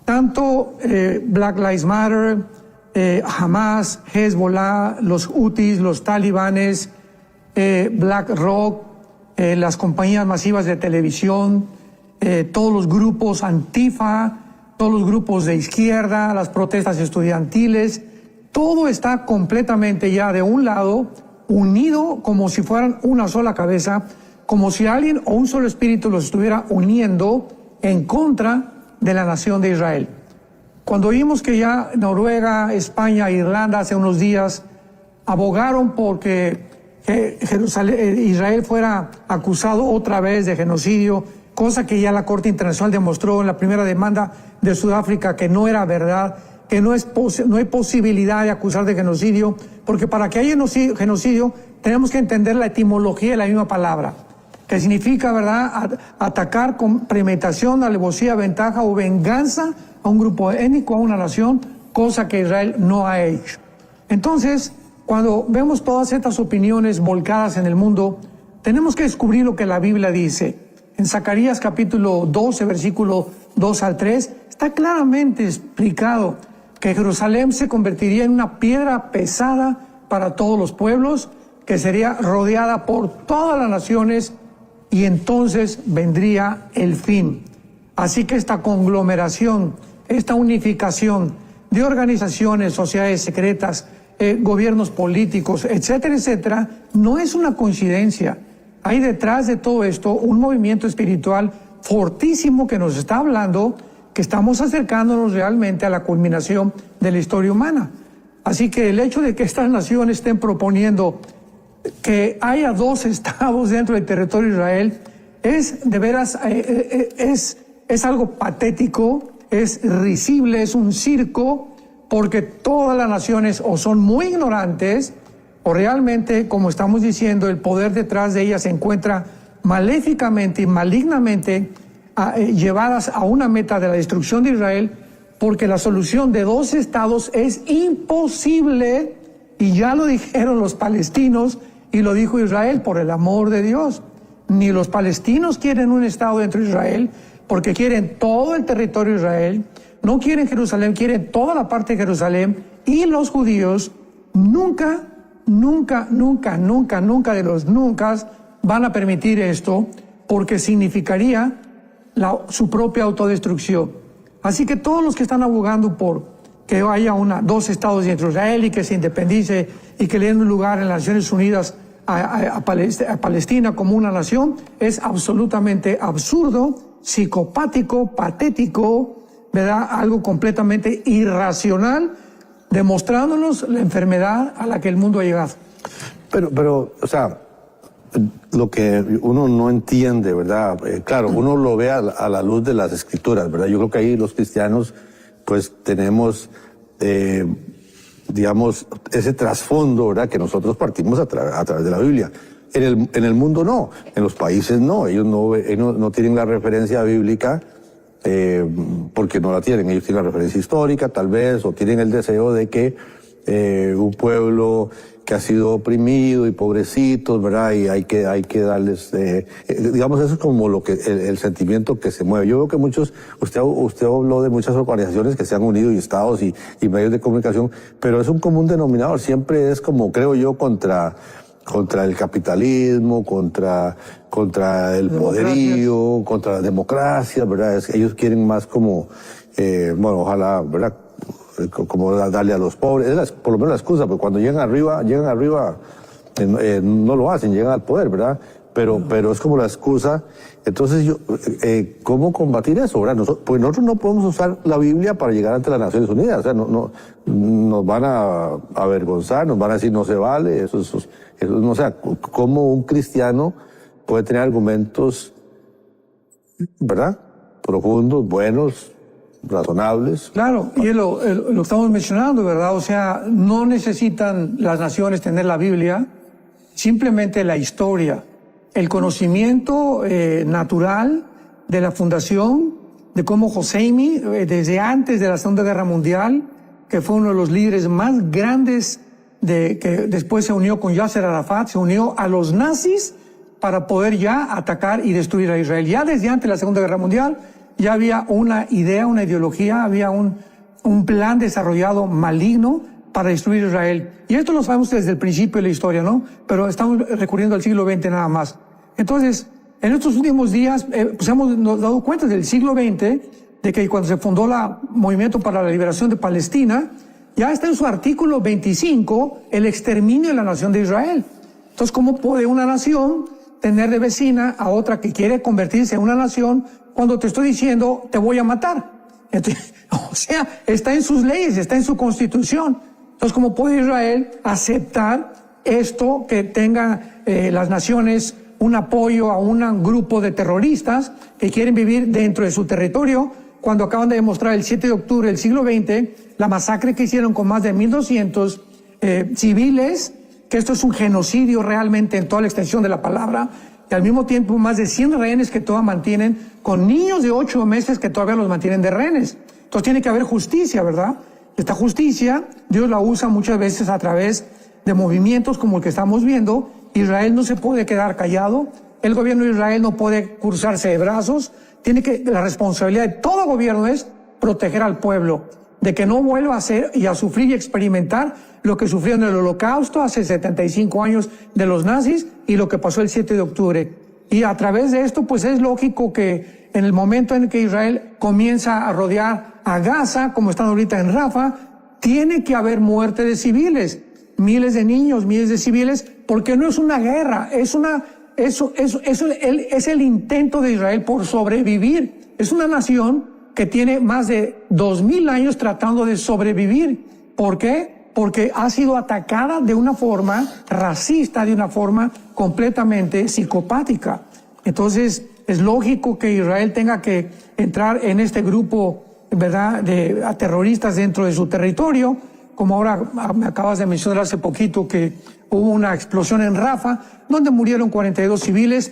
Tanto Black Lives Matter, Hamas, Hezbollah, los Houthis, los talibanes, BlackRock, las compañías masivas de televisión, todos los grupos Antifa, todos los grupos de izquierda, las protestas estudiantiles, todo está completamente ya de un lado, unido como si fueran una sola cabeza, como si alguien o un solo espíritu los estuviera uniendo en contra de la nación de Israel. Cuando vimos que ya Noruega, España, Irlanda hace unos días abogaron porque Israel fuera acusado otra vez de genocidio, cosa que ya la Corte Internacional demostró en la primera demanda de Sudáfrica que no era verdad, que no hay posibilidad de acusar de genocidio, porque para que haya genocidio tenemos que entender la etimología de la misma palabra, que significa, ¿verdad?, atacar con premeditación, alevosía, ventaja o venganza a un grupo étnico, a una nación, cosa que Israel no ha hecho. Entonces, cuando vemos todas estas opiniones volcadas en el mundo, tenemos que descubrir lo que la Biblia dice. En Zacarías capítulo 12, versículo 2 al 3, está claramente explicado que Jerusalén se convertiría en una piedra pesada para todos los pueblos, que sería rodeada por todas las naciones, y entonces vendría el fin. Así que esta conglomeración, esta unificación de organizaciones, sociedades secretas, gobiernos políticos, etcétera, etcétera, no es una coincidencia. Hay detrás de todo esto un movimiento espiritual fortísimo que nos está hablando que estamos acercándonos realmente a la culminación de la historia humana. Así que el hecho de que estas naciones estén proponiendo que haya 2 estados dentro del territorio de Israel es de veras, es algo patético, es risible, es un circo, porque todas las naciones o son muy ignorantes o realmente, como estamos diciendo, el poder detrás de ellas se encuentra maléficamente y malignamente llevadas a una meta de la destrucción de Israel, porque la solución de 2 estados es imposible, y ya lo dijeron los palestinos y lo dijo Israel, por el amor de Dios. Ni los palestinos quieren un estado dentro de Israel, porque quieren todo el territorio de Israel, no quieren Jerusalén, quieren toda la parte de Jerusalén, y los judíos nunca de los nunca van a permitir esto, porque significaría su propia autodestrucción. Así que todos los que están abogando por que haya 2 estados dentro de Israel y que se independice y que le den un lugar en las Naciones Unidas a Palestina como una nación, es absolutamente absurdo, psicopático, patético, ¿verdad? Algo completamente irracional, demostrándonos la enfermedad a la que el mundo ha llegado. Pero, o sea, lo que uno no entiende, ¿verdad? Claro, uno lo ve a la luz de las escrituras, ¿verdad? Yo creo que ahí los cristianos, pues, tenemos, digamos, ese trasfondo, ¿verdad? Que nosotros partimos a través de la Biblia. En el mundo no, en los países no, ellos no tienen la referencia bíblica, porque no la tienen, ellos tienen la referencia histórica, tal vez, o tienen el deseo de que un pueblo que ha sido oprimido y pobrecitos, ¿verdad? Y hay que darles, digamos, eso es como lo que, el sentimiento que se mueve. Yo veo que muchos, usted habló de muchas organizaciones que se han unido y estados y medios de comunicación, pero es un común denominador, siempre es como, creo yo, contra el capitalismo, contra el poderío, contra la democracia, ¿verdad? Ellos quieren más como, bueno, ojalá, ¿verdad? Como darle a los pobres, por lo menos la excusa, porque cuando llegan arriba, no lo hacen, llegan al poder, ¿verdad? Pero es como la excusa. Entonces, ¿cómo combatir eso, verdad? Pues nosotros no podemos usar la Biblia para llegar ante las Naciones Unidas, o sea, no nos van a avergonzar, nos van a decir no se vale, eso, o sea, ¿cómo un cristiano puede tener argumentos, ¿verdad? Profundos, buenos, razonables? Claro, y lo estamos mencionando, ¿verdad? O sea, no necesitan las naciones tener la Biblia, simplemente la historia, el conocimiento natural de la fundación, de cómo Joseimi, desde antes de la Segunda Guerra Mundial, que fue uno de los líderes más grandes, que después se unió con Yasser Arafat, se unió a los nazis para poder ya atacar y destruir a Israel. Ya desde antes de la Segunda Guerra Mundial, ya había una idea, una ideología, había un plan desarrollado maligno para destruir Israel. Y esto lo sabemos desde el principio de la historia, ¿no? Pero estamos recurriendo al siglo XX nada más. Entonces, en estos últimos días, pues nos dado cuenta del siglo XX, de que cuando se fundó el Movimiento para la Liberación de Palestina, ya está en su artículo 25 el exterminio de la nación de Israel. Entonces, ¿cómo puede una nación tener de vecina a otra que quiere convertirse en una nación cuando te estoy diciendo te voy a matar? Entonces, o sea, está en sus leyes, está en su constitución. Entonces, ¿cómo puede Israel aceptar esto, que tengan las naciones un apoyo a un grupo de terroristas que quieren vivir dentro de su territorio, cuando acaban de demostrar el 7 de octubre del siglo XX la masacre que hicieron con más de 1,200 civiles, que esto es un genocidio realmente en toda la extensión de la palabra, y al mismo tiempo más de 100 rehenes que todavía mantienen, con niños de 8 meses que todavía los mantienen de rehenes. Entonces tiene que haber justicia, ¿verdad? Esta justicia, Dios la usa muchas veces a través de movimientos como el que estamos viendo. Israel no se puede quedar callado, el gobierno de Israel no puede cruzarse de brazos, la responsabilidad de todo gobierno es proteger al pueblo, de que no vuelva a hacer y a sufrir y experimentar lo que sufrió en el Holocausto hace 75 años de los nazis y lo que pasó el 7 de octubre. Y a través de esto, pues es lógico que en el momento en que Israel comienza a rodear a Gaza, como están ahorita en Rafa, tiene que haber muerte de civiles, miles de niños, miles de civiles, porque no es una guerra, es el intento de Israel por sobrevivir. Es una nación que tiene más de 2000 años tratando de sobrevivir. ¿Por qué? Porque ha sido atacada de una forma racista, de una forma completamente psicopática. Entonces, es lógico que Israel tenga que entrar en este grupo, ¿verdad?, de terroristas dentro de su territorio, como ahora me acabas de mencionar hace poquito que hubo una explosión en Rafa, donde murieron 42 civiles.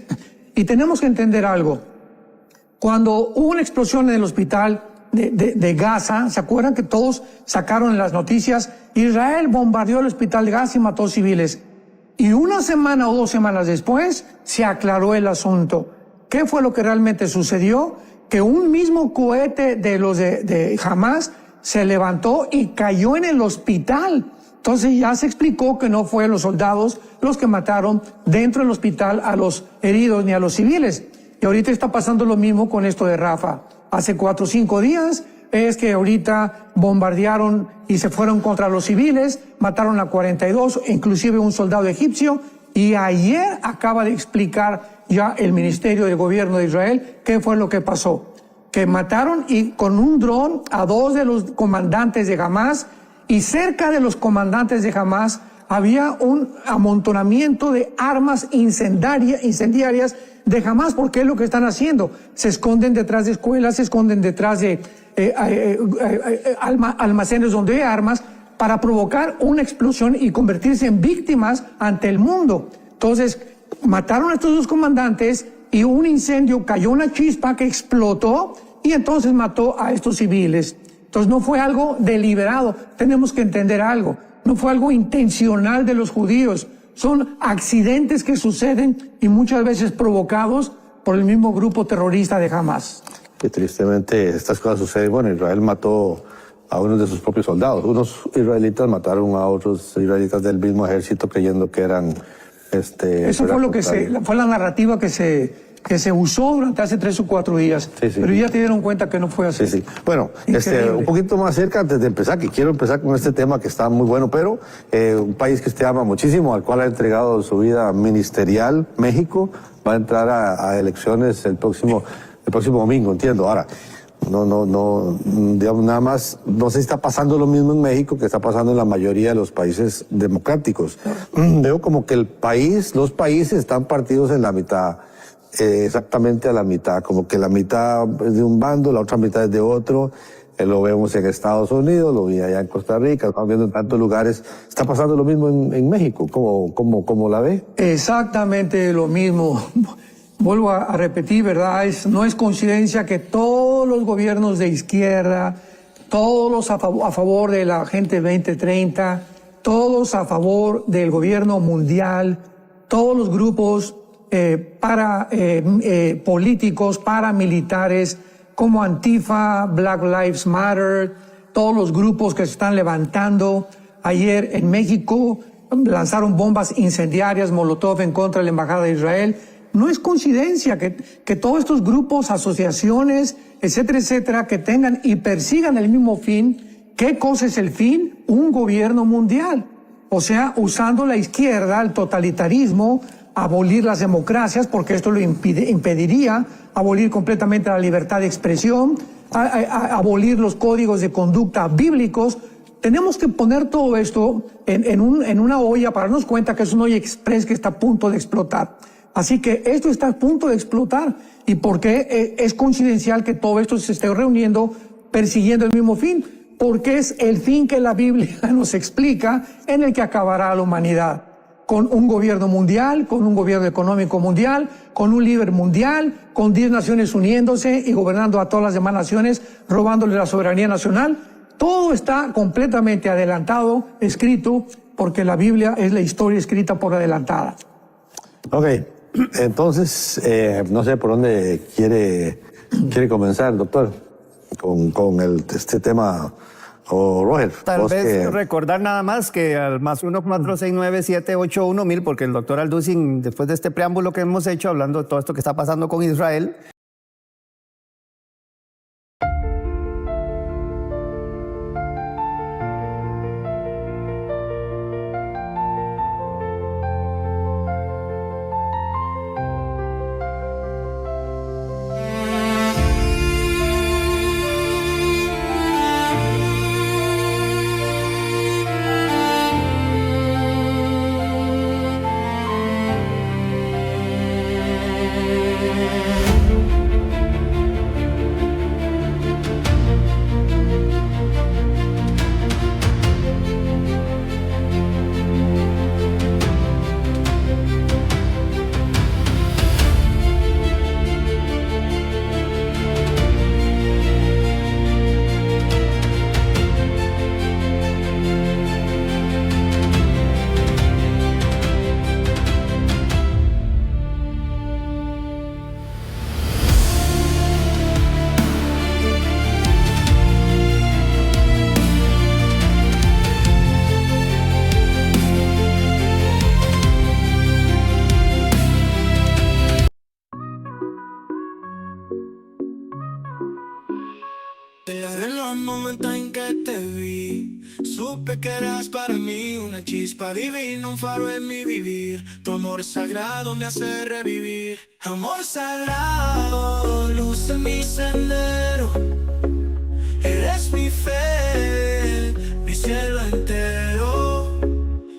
Y tenemos que entender algo. Cuando hubo una explosión en el hospital de Gaza, ¿se acuerdan que todos sacaron en las noticias? Israel bombardeó el hospital de Gaza y mató civiles. Y una semana o 2 semanas después se aclaró el asunto. ¿Qué fue lo que realmente sucedió? Que un mismo cohete de los de Hamas se levantó y cayó en el hospital. Entonces ya se explicó que no fue los soldados los que mataron dentro del hospital a los heridos ni a los civiles. Y ahorita está pasando lo mismo con esto de Rafa. Hace 4 o 5 días es que ahorita bombardearon y se fueron contra los civiles, mataron a 42, inclusive un soldado egipcio. Y ayer acaba de explicar ya el Ministerio de Gobierno de Israel qué fue lo que pasó. Que mataron y con un dron a 2 de los comandantes de Hamas, y cerca de los comandantes de Hamas había un amontonamiento de armas incendiarias de Hamas, porque es lo que están haciendo. Se esconden detrás de escuelas, se esconden detrás de almacenes donde hay armas para provocar una explosión y convertirse en víctimas ante el mundo. Entonces, mataron a estos 2 comandantes y un incendio, cayó una chispa que explotó y entonces mató a estos civiles. Entonces no fue algo deliberado, tenemos que entender algo, no fue algo intencional de los judíos, son accidentes que suceden y muchas veces provocados por el mismo grupo terrorista de Hamas. Que tristemente estas cosas suceden. Bueno, Israel mató a uno de sus propios soldados, unos israelitas mataron a otros israelitas del mismo ejército creyendo que eran... Eso fue lo que fue la narrativa que se usó durante hace 3 o 4 días, sí, sí. Pero ya te dieron cuenta que no fue así. Sí, sí. Bueno, un poquito más cerca antes de empezar, que quiero empezar con este tema que está muy bueno, pero un país que usted ama muchísimo, al cual ha entregado su vida ministerial, México, va a entrar a elecciones el próximo domingo, entiendo. Ahora, no, digamos, nada más, no sé si está pasando lo mismo en México que está pasando en la mayoría de los países democráticos. Veo como que los países están partidos en la mitad. Exactamente a la mitad, como que la mitad es de un bando, la otra mitad es de otro. Lo vemos en Estados Unidos, lo vi allá en Costa Rica, estamos viendo en tantos lugares. ¿Está pasando lo mismo en México? ¿Cómo la ve? Exactamente lo mismo. Vuelvo a repetir, ¿verdad? No es coincidencia que todos los gobiernos de izquierda, todos a favor de la Agenda 2030, todos a favor del gobierno mundial, todos los grupos políticos, paramilitares, como Antifa, Black Lives Matter, todos los grupos que se están levantando. Ayer en México lanzaron bombas incendiarias, Molotov, en contra de la Embajada de Israel. No es coincidencia que todos estos grupos, asociaciones, etcétera, etcétera, que tengan y persigan el mismo fin. ¿Qué cosa es el fin? Un gobierno mundial. O sea, usando la izquierda, el totalitarismo, abolir las democracias, porque esto lo impediría, abolir completamente la libertad de expresión, abolir los códigos de conducta bíblicos. Tenemos que poner todo esto en una olla para darnos cuenta que es una olla express que está a punto de explotar. Así que esto está a punto de explotar. ¿Y por qué es coincidencial que todo esto se esté reuniendo persiguiendo el mismo fin? Porque es el fin que la Biblia nos explica, en el que acabará la humanidad. con un gobierno mundial, con un gobierno económico mundial, con un líder mundial, con 10 naciones uniéndose y gobernando a todas las demás naciones, robándole la soberanía nacional. Todo está completamente adelantado, escrito, porque la Biblia es la historia escrita por adelantada. Ok, entonces, no sé por dónde quiere comenzar, doctor, con este tema. O Roger, Tal vos vez recordar nada más que al más 1-469-781-1000, porque el doctor Alducin, después de este preámbulo que hemos hecho, hablando de todo esto que está pasando con Israel, Desde los momentos en que te vi, supe que eras para mí una chispa divina, un faro en mi vivir. Tu amor sagrado me hace revivir. Amor sagrado, luz en mi sendero. Eres mi fe, mi cielo entero.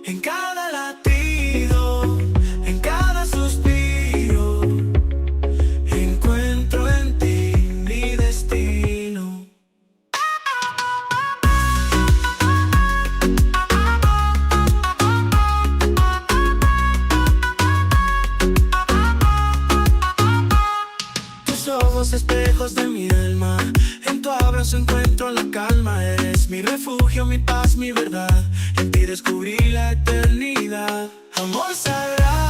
En cada latido, en cada suspiro, encuentro en ti mi destino. Tus ojos espejos de mi alma, en tu abrazo encuentro la calma. Eres mi refugio, mi paz, mi verdad. En ti descubrí la eternidad. Amor sagrado.